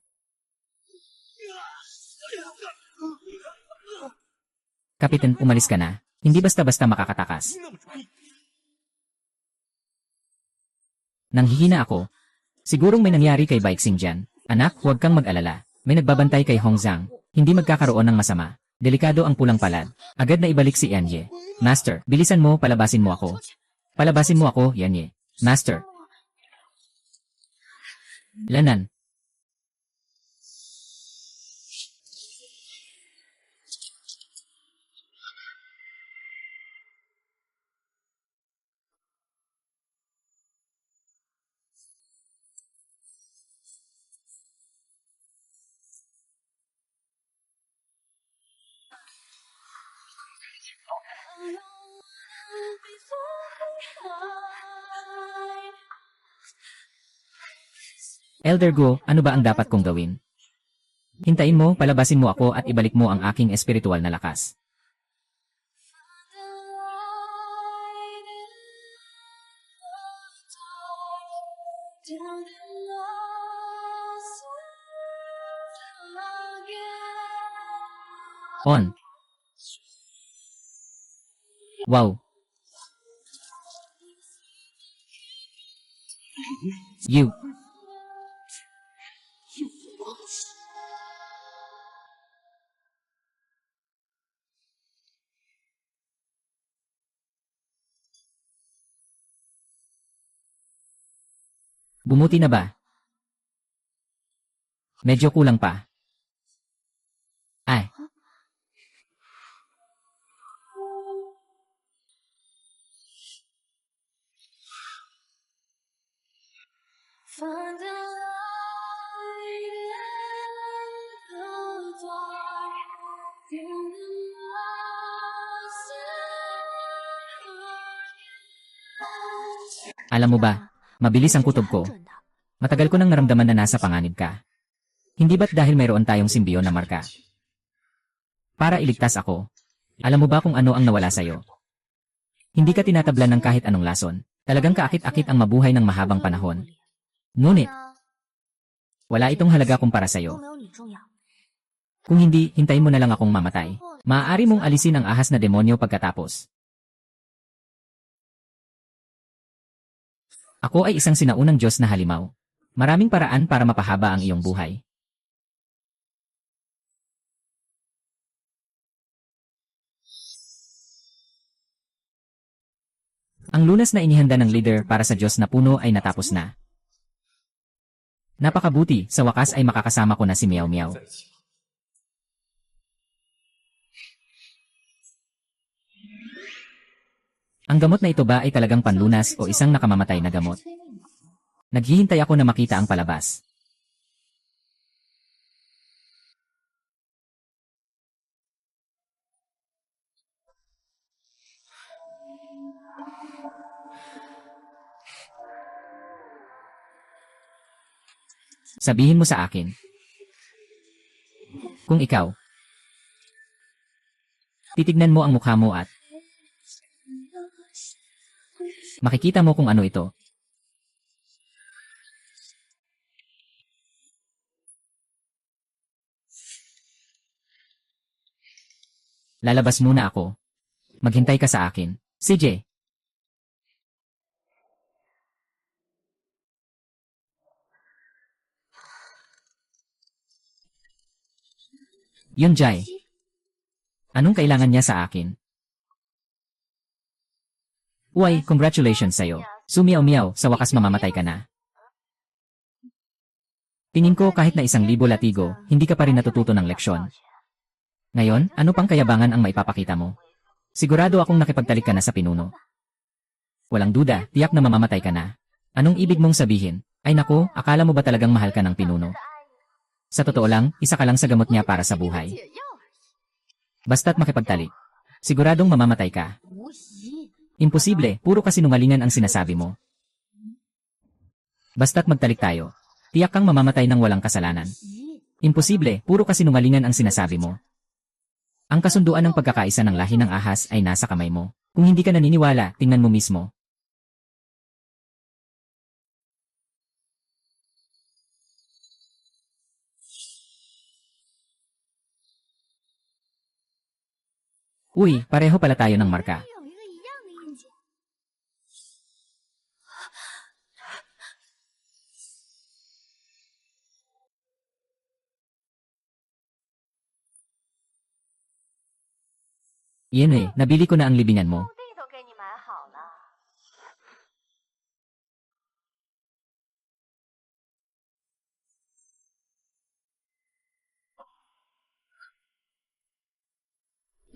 Kapitan, umalis ka na. Hindi basta-basta makakatakas. Nanghihina ako. Sigurong may nangyari kay Baixing dyan. Anak, huwag kang mag-alala. May nagbabantay kay Hong Zhang. Hindi magkakaroon ng masama. Delikado ang pulang palad. Agad na ibalik si Yanye. Master, bilisan mo, palabasin mo ako. Palabasin mo ako, Yanye. Master. Lanan. Elder Go, ano ba ang dapat kong gawin? Hintayin mo, palabasin mo ako at ibalik mo ang aking espiritual na lakas. On. Wow. You. Bumuti na ba? Medyo kulang pa. Ay. Alam mo ba, mabilis ang kutob ko. Matagal ko nang naramdaman na nasa panganib ka. Hindi ba't dahil mayroon tayong simbiyon na marka? Para iligtas ako. Alam mo ba kung ano ang nawala sa'yo? Hindi ka tinatablan ng kahit anong lason. Talagang kaakit-akit ang mabuhay ng mahabang panahon. Ngunit, wala itong halaga kumpara sa'yo. Kung hindi, hintayin mo na lang akong mamatay. Maaari mong alisin ang ahas na demonyo pagkatapos. Ako ay isang sinaunang Diyos na halimaw. Maraming paraan para mapahaba ang iyong buhay. Ang lunas na inihanda ng leader para sa Diyos na puno ay natapos na. Napakabuti, sa wakas ay makakasama ko na si Meow Meow. Ang gamot na ito ba ay talagang panlunas o isang nakamamatay na gamot? Naghihintay ako na makita ang palabas. Sabihin mo sa akin. Kung ikaw, titignan mo ang mukha mo at makikita mo kung ano ito. Lalabas muna ako. Maghintay ka sa akin. CJ. Yun, Jai. Anong kailangan niya sa akin? Uy, congratulations sa'yo. Sumiyaw-miyaw, sa wakas mamamatay ka na. Tingin ko kahit na 1,000 latigo, hindi ka pa rin natututo ng leksyon. Ngayon, ano pang kayabangan ang maipapakita mo? Sigurado akong nakipagtalik ka na sa pinuno. Walang duda, tiyak na mamamatay ka na. Anong ibig mong sabihin? Ay naku, akala mo ba talagang mahal ka ng pinuno? Sa totoo lang, isa ka lang sa gamot niya para sa buhay. Basta't makipagtalik. Siguradong mamamatay ka. Imposible, puro kasinungalingan ang sinasabi mo. Basta't magtalik tayo. Tiyak kang mamamatay ng walang kasalanan. Imposible, puro kasinungalingan ang sinasabi mo. Ang kasunduan ng pagkakaisa ng lahi ng ahas ay nasa kamay mo. Kung hindi ka naniniwala, tingnan mo mismo. Uy, pareho pala tayo ng marka. 有一个一样的印记。 Iyan eh, nabili ko na ang libingan mo. 地都给你买好了。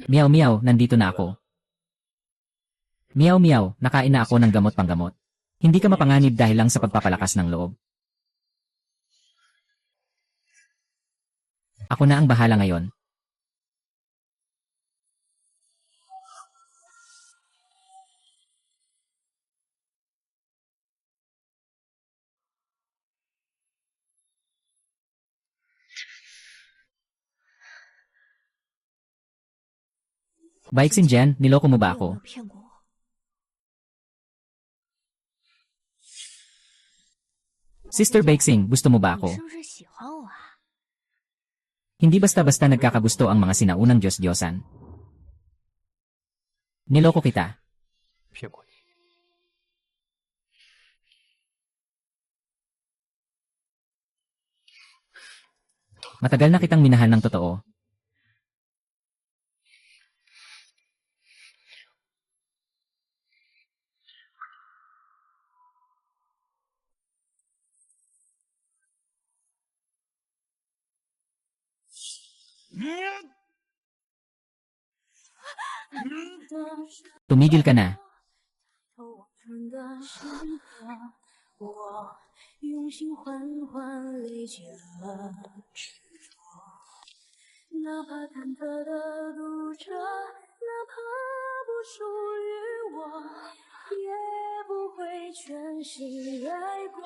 Meow meow, nandito na ako. Meow meow, nakain na ako ng gamot panggamot. Hindi ka mapanganib dahil lang sa pagpapalakas ng loob. Ako na ang bahala ngayon. Baiksin dyan, niloko mo ba 有没 ako? 有骗过我？ Sister Baixing, gusto mo ba 你 ako? 是不是喜欢我啊？ Hindi basta-basta nagkakagusto ang mga sinaunang Diyos-Diyosan. Niloko kita. 骗过你。 Matagal na kitang minahal ng totoo. Tumigil ka na. 我真的心疼，我用心缓缓理解了执着，哪怕忐忑的读着，哪怕不属于我，也不会全心爱过。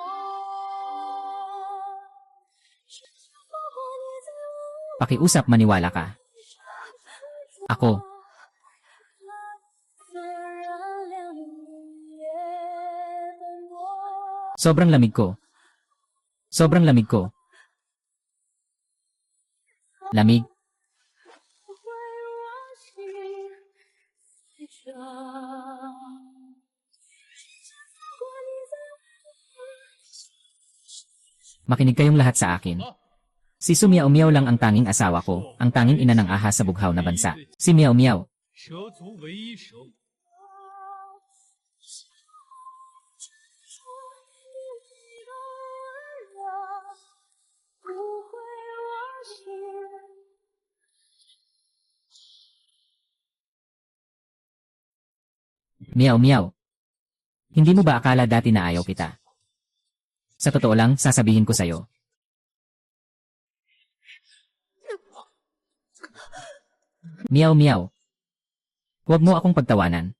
深深包括你在我 Pakiusap, maniwala ka. Ako. 虽然两也奔波。 Sobrang lamig ko. Sobrang lamig ko. Lamig. 会我心碎着。 Makinig kayong lahat sa akin. Si Sumiao Miao lang ang tanging asawa ko, ang tanging ina ng ahas sa bughaw na bansa. Si Miao Miao. 蛇族唯一蛇物。 不会我心。 Miao Miao. Hindi mo ba akala dati na ayaw kita? Sa totoo lang, sasabihin ko sa'yo. Miao Miao. Huwag mo akong pagtawanan.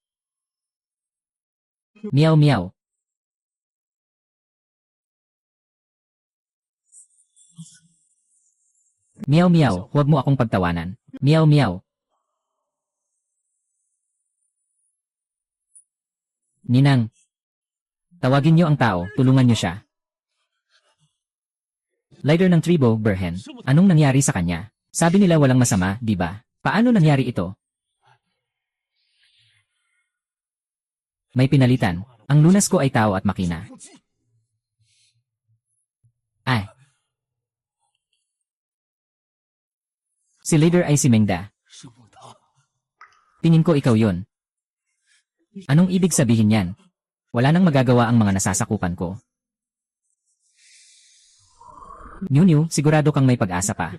Miao Miao. Miao Miao, huwag mo akong pagtawanan. Miao Miao. Ninang. Tawagin niyo ang tao, tulungan niyo siya. Leader ng tribo, Berhen. Anong nangyari sa kanya? Sabi nila walang masama, di ba? Paano nangyari ito? May pinalitan. Ang lunas ko ay tao at makina. Ay. Si leader ay si Mengda. 是穆达。 Tingin ko ikaw yon. Anong ibig sabihin yan? Wala nang magagawa ang mga nasasakupan ko. New, sigurado kang may pag-asa pa.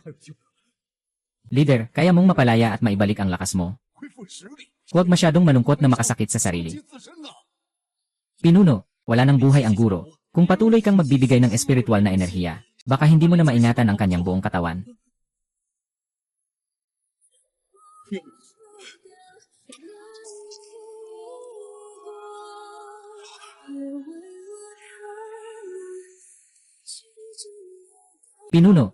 Leader, kaya mong mapalaya at maibalik ang lakas mo. 恢复实力， Huwag masyadong malungkot na makasakit sa sarili. 自身啊！ Pinuno, wala nang buhay ang guro. Kung patuloy kang magbibigay ng espiritual na enerhiya, baka hindi mo na maingatan ang kanyang buong katawan. Pinuno,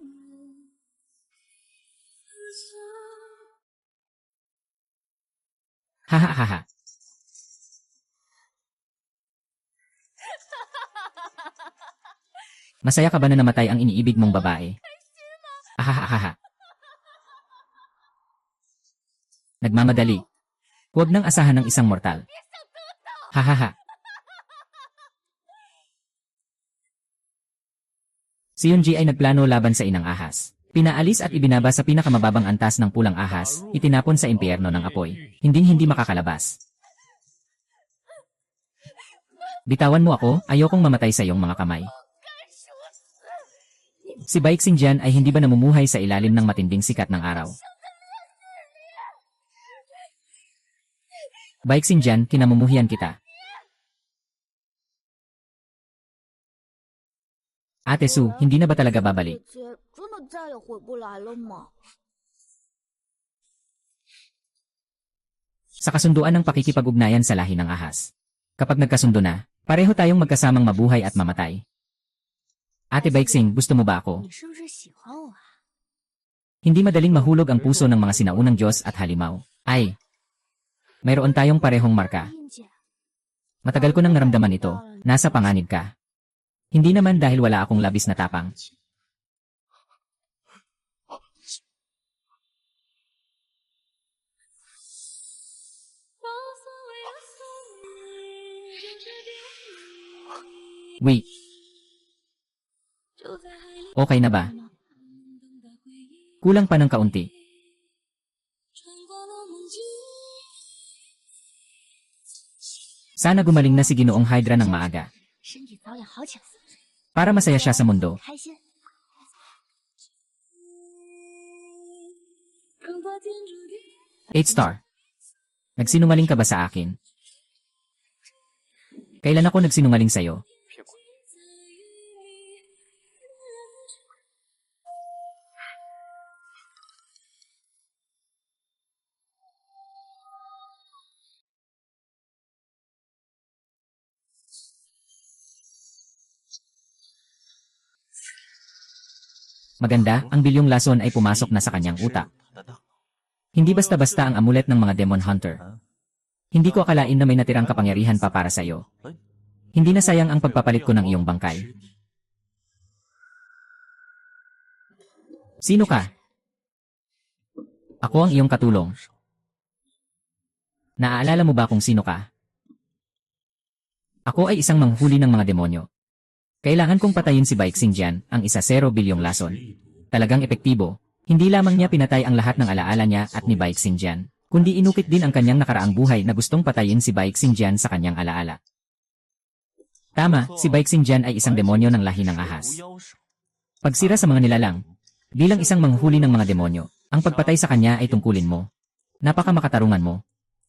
hahaha. Masaya ka ba na namatay ang iniibig mong babae? Ahahaha. Nagmamadali. Huwag nang asahan ng isang mortal. Hahaha. Si Yunji ay nagplano laban sa inang ahas. Pinaalis at ibinaba sa pinakamababang antas ng pulang ahas, itinapon sa impyerno ng apoy. Hinding-hindi makakalabas. Bitawan mo ako, ayokong mamatay sa iyong mga kamay. Si Baik Xingjian ay hindi ba namumuhay sa ilalim ng matinding sikat ng araw? Baik Xingjian, kinamumuhian kita. Ate Su, hindi na ba talaga babalik? 姐真的再也回不来了吗？ Sa kasunduan ng pakikipag-ugnayan sa lahi ng ahas. Kapag nagkasundo na, pareho tayong magkasamang mabuhay at mamatay. Ate Baiksing, gusto mo ba ako? 你是不是喜欢我啊？ Hindi madaling mahulog ang puso ng mga sinaunang Diyos at halimaw. Ay, mayroon tayong parehong marka. 燕姐， Matagal ko nang naramdaman ito, nasa panganib ka. Hindi naman dahil wala akong labis na tapang. Wait, 就在海里 okay na ba? 等待回忆， Kulang pa ng kaunti. 穿过了梦境。 Sana gumaling na si Ginoong Hydra ng maaga. 身体早点好起来， Para masaya siya sa mundo. 开心。让它天注定。 8 star. Nagsinungaling ka ba sa akin? Kailan ako nagsinungaling sa'yo? 别管， Maganda, ang bilyong lason ay pumasok na sa kanyang utak. 他的大脑， Hindi basta-basta ang amulet ng mga Demon Hunter. Hindi ko akalain na may natirang kapangyarihan pa para sa'yo. Hindi na sayang ang pagpapalit ko ng iyong bangkay. Sino ka? Ako ang iyong katulong. Naaalala mo ba kung sino ka? Ako ay isang manghuli ng mga demonyo. Kailangan kong patayin si Baik Xingjian, ang 1 bilyong lason. Talagang epektibo. Hindi lamang niya pinatay ang lahat ng alaala niya at ni Baik Xingjian, kundi inukit din ang kanyang nakaraang buhay na gustong patayin si Baik Xingjian sa kanyang alaala. Tama, si Baik Xingjian ay isang demonyo ng lahi ng ahas. 狐妖手， Pagsira sa mga nilalang, bilang isang manghuli ng mga demonyo, ang pagpatay sa kanya ay tungkulin mo. Napaka makatarungan mo.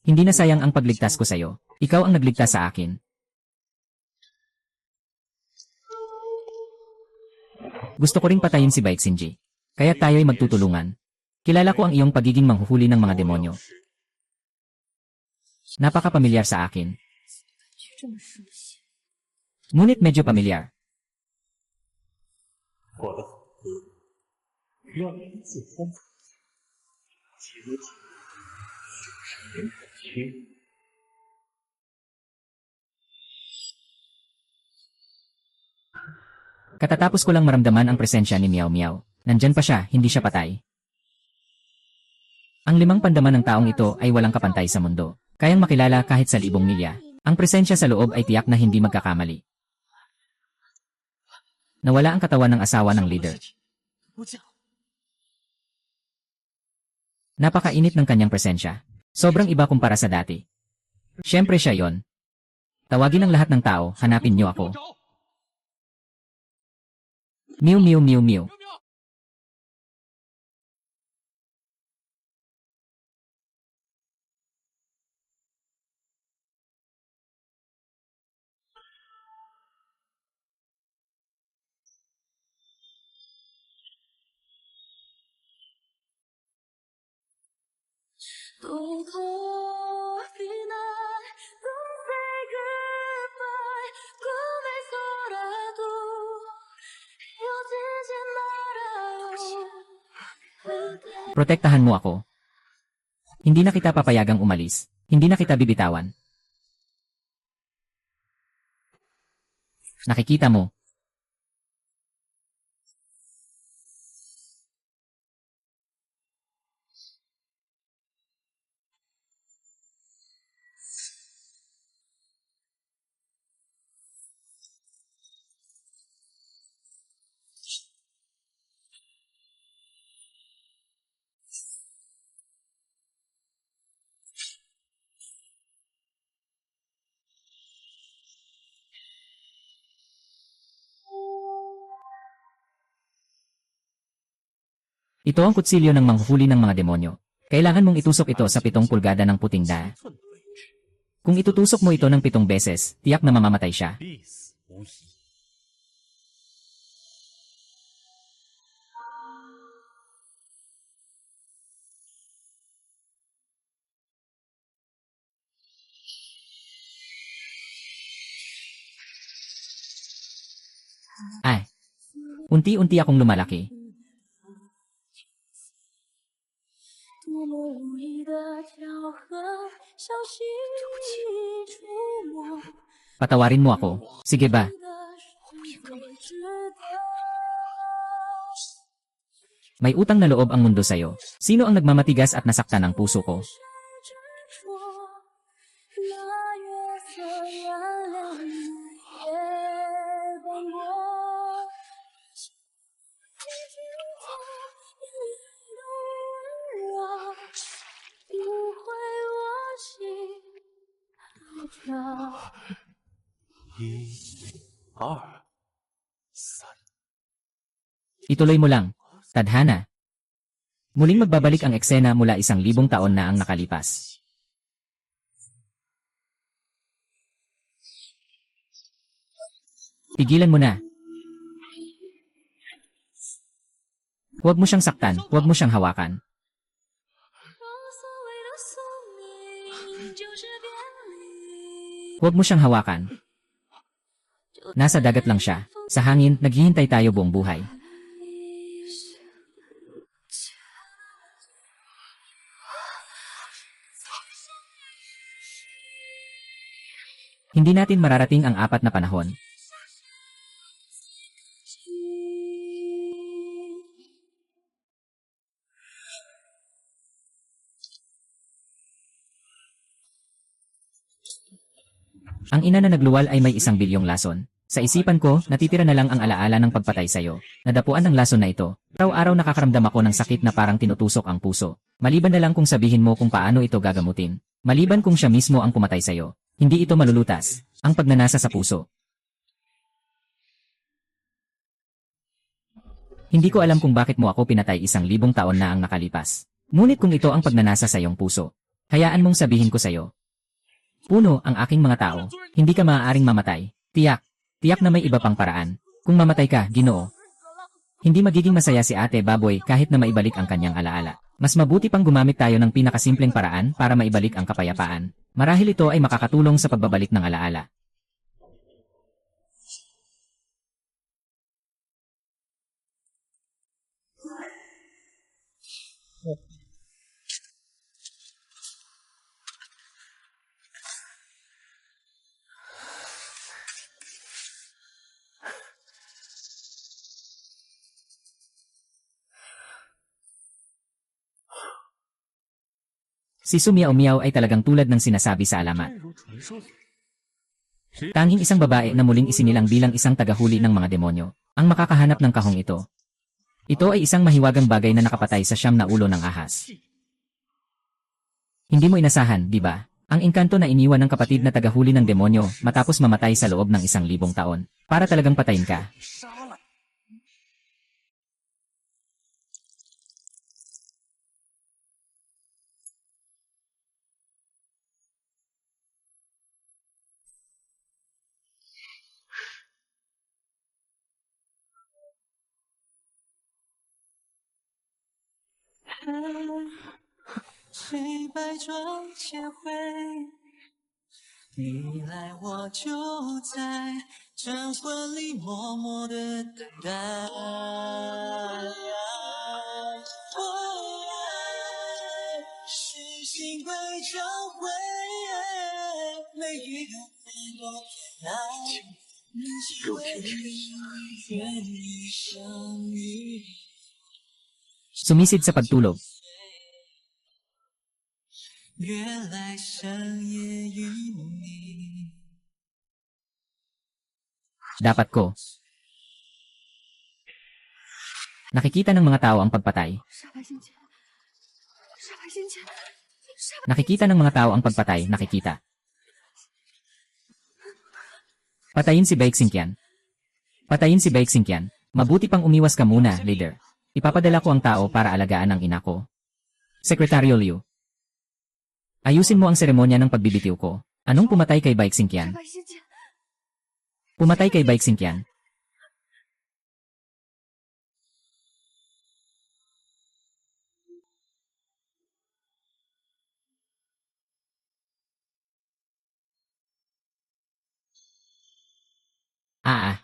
Hindi na sayang ang pagligtas ko sa'yo. Ikaw ang nagligtas sa akin. Gusto ko ring patayin si Baik Xingji. Kaya tayo'y magtutulungan. Kilala ko ang iyong pagiging manghuhuli ng mga demonyo. Napaka-pamilyar sa akin. 这么熟悉， Ngunit medyo pamilyar. 我的好哥，让人自封，结果就是人可缺。 Katatapos ko lang maramdaman ang presensya ni Miao Miao. Nandyan pa siya, hindi siya patay. Ang 5 pandaman ng taong ito ay walang kapantay sa mundo. Kayang makilala kahit sa 1,000 milya. Ang presensya sa loob ay tiyak na hindi magkakamali. Nawala ang katawan ng asawa ng leader. 不见了， Napakainit ng kanyang presensya. Sobrang iba kumpara sa dati. Siyempre siya yon. Tawagin ang lahat ng tao, hanapin niyo ako. Mew mew mew mew. Don't call me now, don't say goodbye. 꿈에서라도 헤어지지 말아요. 그대 Protektahan mo ako. Hindi na kita papayagang umalis. Hindi na kita bibitawan. Nakikita mo. Ito ang kutsilyo ng manghuhuli ng mga demonyo. Kailangan mong itusok ito sa 7 pulgada ng puting da. 寸的位置， Kung itutusok mo ito ng 7 beses, tiyak na mamamatay siya. 必死无疑。 Ay, unti-unti akong lumalaki. 多么无意的巧合，小心触摸 Patawarin mo ako. Sige ba? 的世界值得。 May utang na loob ang mundo sa'yo. Sino ang nagmamatigas at nasaktan ang puso ko? 谁执着？那月色染了你也斑驳。你知道，眼泪的温柔，不会我心跳。 1、2、3。 Ituloy mo lang. Tadhana. Muling magbabalik ang eksena mula 1,000 taon na ang nakalipas. Tigilan mo na. Huwag mo siyang saktan, huwag mo siyang hawakan. 让所谓的宿命就是别离。 Huwag mo siyang hawakan. Nasa dagat lang siya. Sa hangin, naghihintay tayo buong buhay. Hindi natin mararating ang 4 na panahon. Ang ina na nagluwal ay may 1 bilyong lason. Sa isipan ko, natitira na lang ang alaala ng pagpatay sa'yo. Nadapuan ng lason na ito. Araw-araw nakakaramdam ako ng sakit na parang tinutusok ang puso. Maliban na lang kung sabihin mo kung paano ito gagamutin. Maliban kung siya mismo ang pumatay sa'yo. Hindi ito malulutas. Ang pagnanasa sa puso. Hindi ko alam kung bakit mo ako pinatay 1,000 taon na ang nakalipas. Ngunit kung ito ang pagnanasa sa iyong puso, hayaan mong sabihin ko sa'yo. Puno ang aking mga tao, hindi ka maaaring mamatay. Tiyak, tiyak na may iba pang paraan. Kung mamatay ka, Ginoo. Hindi magiging masaya si Ate Baboy kahit na maibalik ang kanyang alaala. Mas mabuti pang gumamit tayo ng pinakasimpleng paraan para maibalik ang kapayapaan. Marahil ito ay makakatulong sa pagbabalik ng alaala. Si Sumiao Miao ay talagang tulad ng sinasabi sa alamat. 正如传说里， Tanging isang babae na muling isinilang bilang isang tagahuli ng mga demonyo ang makakahanap ng kahong ito. Ito ay isang mahiwagang bagay na nakapatay sa 9 na ulo ng ahas. Hindi mo inasahan, di ba? Ang engkanto na iniwan ng kapatid na tagahuli ng demonyo matapos mamatay sa loob ng 1,000 taon. Para talagang patayin ka. 杀了。 谁百转千回，你来我就在晨昏里默默的等待。我爱是心会交汇，每一个人都偏爱，能体会愿意相遇。 Sumisid sa pagtulog. 月来深夜与你。 Dapat ko. Nakikita ng mga tao ang pagpatay. 杀白先前，杀白先前，杀 Nakikita ng mga tao ang pagpatay, nakikita. Patayin si Baeksinkian. Patayin si Baeksinkian. Mabuti pang umiwas ka muna, leader. Ipapadala ko ang tao para alagaan ang ina ko. Sekretaryo Liu. Ayusin mo ang seremonya ng pagbibitiw ko. Anong pumatay kay Baeksinkian? 白先前， Pumatay kay Baeksinkian. Ah.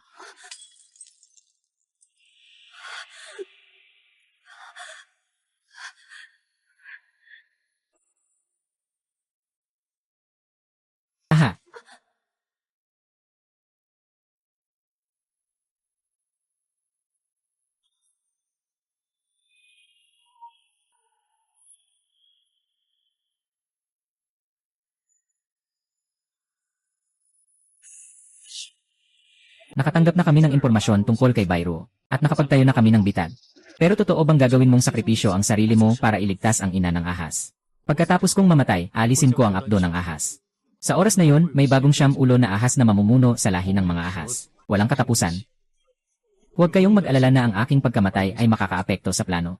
Aha. Nakatanggap na kami ng impormasyon tungkol kay Bairo, at nakapagtayo na kami ng bitag. Pero totoo bang gagawin mong sakripisyo ang sarili mo para iligtas ang ina ng ahas? Pagkatapos kong mamatay, alisin ko ang apdo ng ahas. Sa oras na yun, may bagong 9 ulo na ahas na mamumuno sa lahi ng mga ahas. Walang katapusan. Huwag kayong mag-alala na ang aking pagkamatay ay makakaapekto sa plano.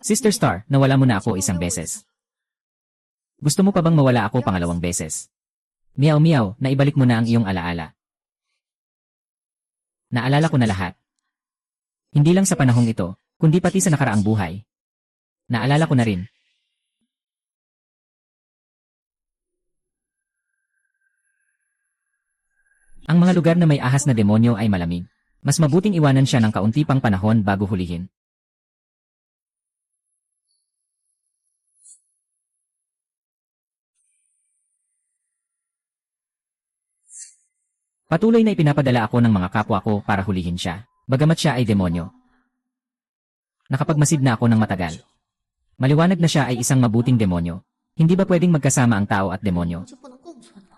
Sister Star, nawala mo na ako isang beses. Gusto mo pa bang mawala ako pangalawang beses? Meow meow, naibalik mo na ang iyong alaala. Naalala ko na lahat. Hindi lang sa panahong ito, kundi pati sa nakaraang buhay. Naalala ko na rin. Ang mga lugar na may ahas na demonyo ay malamig. Mas mabuting iwanan siya ng kaunti pang panahon bago hulihin. Patuloy na ipinapadala ako ng mga kapwa ko para hulihin siya, bagamat siya ay demonyo. Nakapagmasid na ako ng matagal. Maliwanag na siya ay isang mabuting demonyo. Hindi ba pwedeng magkasama ang tao at demonyo? 就不能共存吗？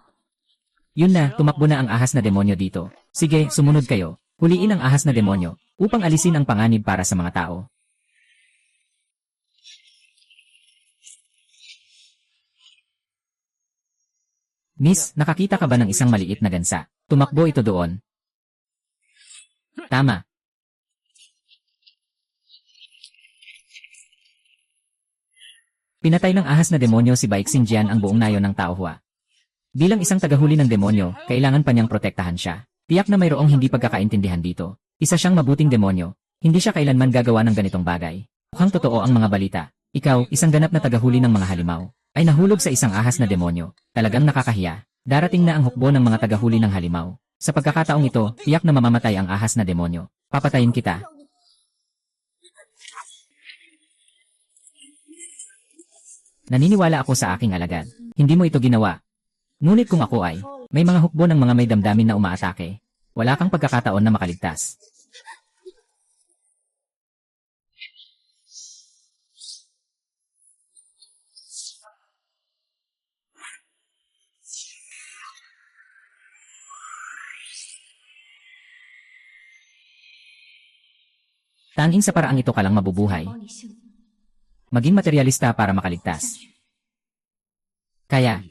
Yun na, tumakbo na ang ahas na demonyo dito. Sige, sumunod kayo. Huliin ang ahas na demonyo, upang alisin ang panganib para sa mga tao. Miss, nakakita ka ba ng isang maliit na gansa? Tumakbo ito doon. Tama. Pinatay ng ahas na demonyo si Baeksinjian ang buong nayon ng Tao Hua. Bilang isang tagahuli ng demonyo, kailangan pa niyang protektahan siya. Tiyak na mayroong hindi pagkakaintindihan dito. Isa siyang mabuting demonyo. Hindi siya kailanman gagawa ng ganitong bagay. Mukhang totoo ang mga balita. Ikaw, isang ganap na tagahuli ng mga halimaw, ay nahulog sa isang ahas na demonyo. Talagang nakakahiya. Darating na ang hukbo ng mga tagahuli ng halimaw. Sa pagkakataong ito, tiyak na mamamatay ang ahas na demonyo. Papatayin kita. Naniniwala ako sa aking alagad. Hindi mo ito ginawa. Ngunit kung ako ay, may mga hukbo ng mga may damdamin na umaatake. Wala kang pagkakataon na makaligtas. Tanging sa paraang ito ka lang mabubuhay. 保你幸福。 Maging materialista para makaligtas. Kaya,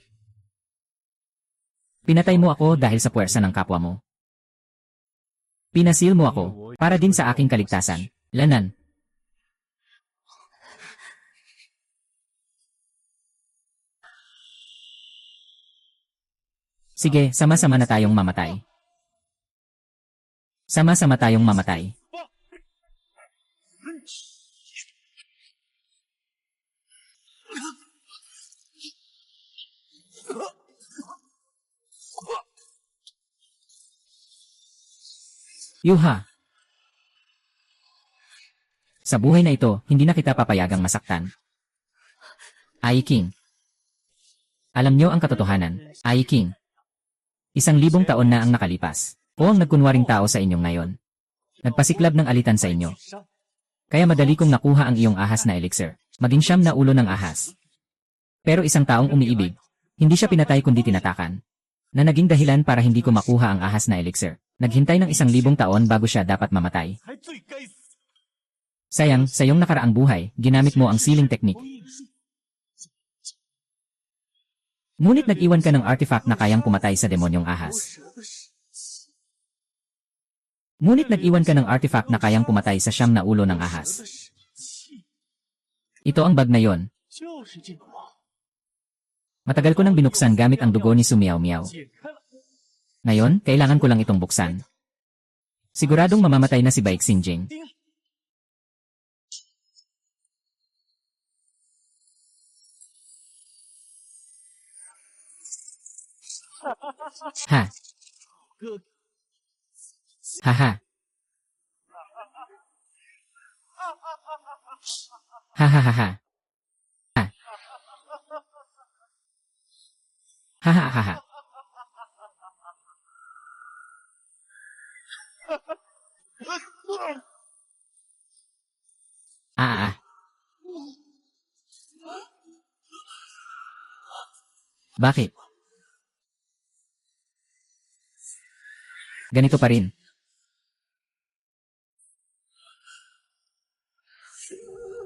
pinatay mo ako dahil sa puwersa ng kapwa mo. Pinasil mo ako para din sa aking kaligtasan. Lanan. Sige, sama-sama na tayong mamatay. Sama-sama tayong mamatay. Yuha! Sa buhay na ito, hindi na kita papayagang masaktan. Ai King. Alam niyo ang katotohanan, Ai King. 1,000 taon na ang nakalipas. O ang nagkunwaring tao sa inyong ngayon. Nagpasiklab ng alitan sa inyo. Kaya madali kong nakuha ang iyong ahas na elixir. Maging 9 na ulo ng ahas. Pero isang taong umiibig, hindi siya pinatay kundi tinatakan. Na naging dahilan para hindi ko makuha ang ahas na elixir. Naghintay ng 1,000 taon bago siya dapat mamatay. Sayang, sa iyong nakaraang buhay, ginamit mo ang sealing technique. Ngunit nag-iwan ka ng artifact na kayang pumatay sa demonyong ahas. Ngunit nag-iwan ka ng artifact na kayang pumatay sa 9 na ulo ng ahas. Ito ang bag na yon. Matagal ko nang binuksan gamit ang dugo ni Sumiao Miao. Ngayon, kailangan ko lang itong buksan. Siguradong mamamatay na si Baek Xinjing. Ha. Haha. Hahaha. Ha. Hahaha. Ah. Bakit? Ganito pa rin.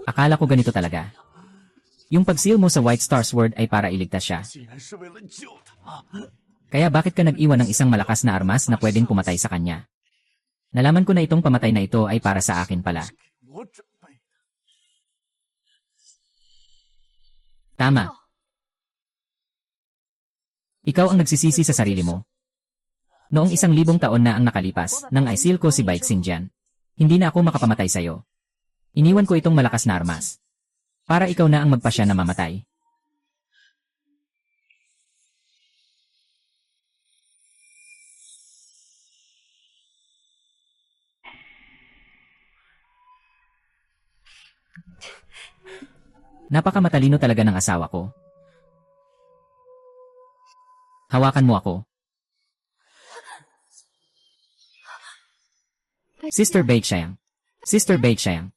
Akala ko ganito talaga. Yung pag-seal mo sa White Star Sword ay para iligtas siya. Kaya bakit ka nag-iwan ng isang malakas na armas na pwedeng pumatay sa kanya? Nalaman ko na itong pamatay na ito ay para sa akin pala. Tama. Ikaw ang nagsisisi sa sarili mo. Noong 1,000 taon na ang nakalipas, nang i-seal ko si Baek Xinjiang, hindi na ako makapamatay sa'yo. Iniwan ko itong malakas na armas. Para ikaw na ang magpasya na mamatay. Napakamatalino talaga ng asawa ko. Hawakan mo ako. Sister Baek Xiang. Sister Baek Xiang.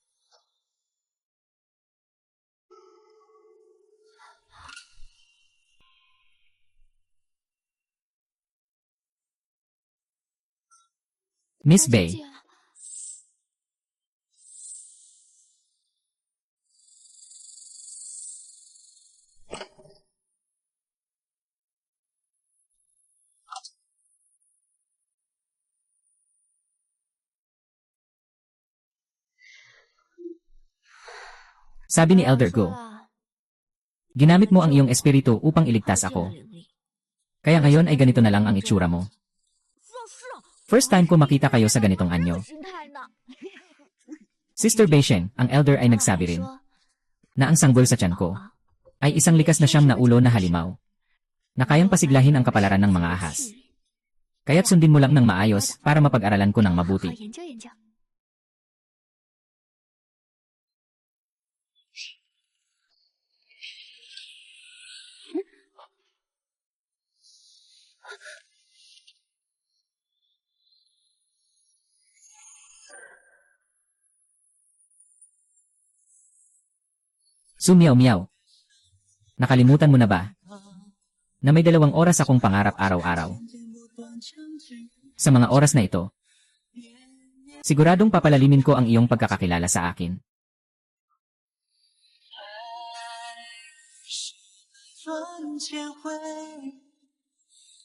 Miss Bay. Sabi ni Elder Go, ginamit mo ang iyong espiritu upang iligtas ako. Kaya ngayon ay ganito na lang ang itsura mo. First time ko makita kayo sa ganitong anyo. Sister Beisheng, ang elder ay nagsabi rin na ang sanggol sa tiyan ko ay isang likas na 9 na ulo na halimaw na kayang pasiglahin ang kapalaran ng mga ahas. Kaya't sundin mo lang ng maayos para mapag-aralan ko ng mabuti. Sumiao Miao. Nakalimutan mo na ba na may 2 oras akong pangarap araw-araw? Sa mga oras na ito, Siguradong papalalimin ko ang iyong pagkakakilala sa akin. 转千回，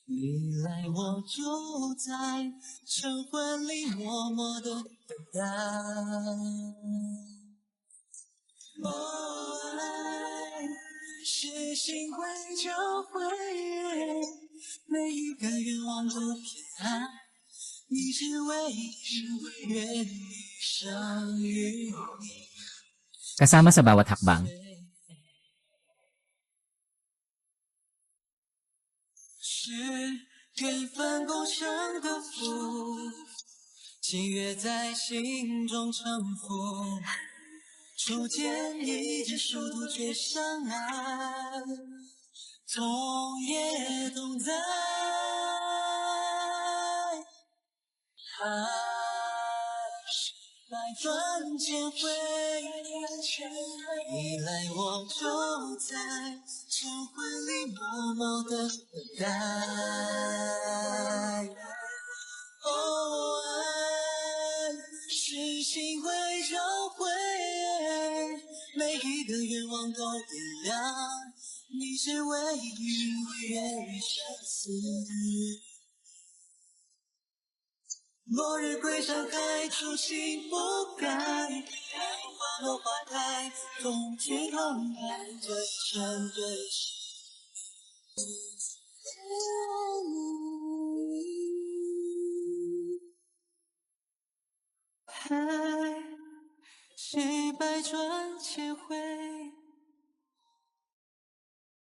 你来我就在晨昏里默默的等待。哦，爱是心会就会，每一个愿望都偏爱，你是唯一，愿你相遇。 Kasama sa bawat hakbang. 是缘分共成的福，情约在心中沉浮。初见一只殊途却相爱，痛也同在。爱是百转千回，你来我就在晨昏里默默的等待。哦，爱是心会交汇，每一个愿望都点亮，你是唯一，我愿与相思。落日归山海，初心不改，花落花开，同去同来，对成对视。爱是百转千回。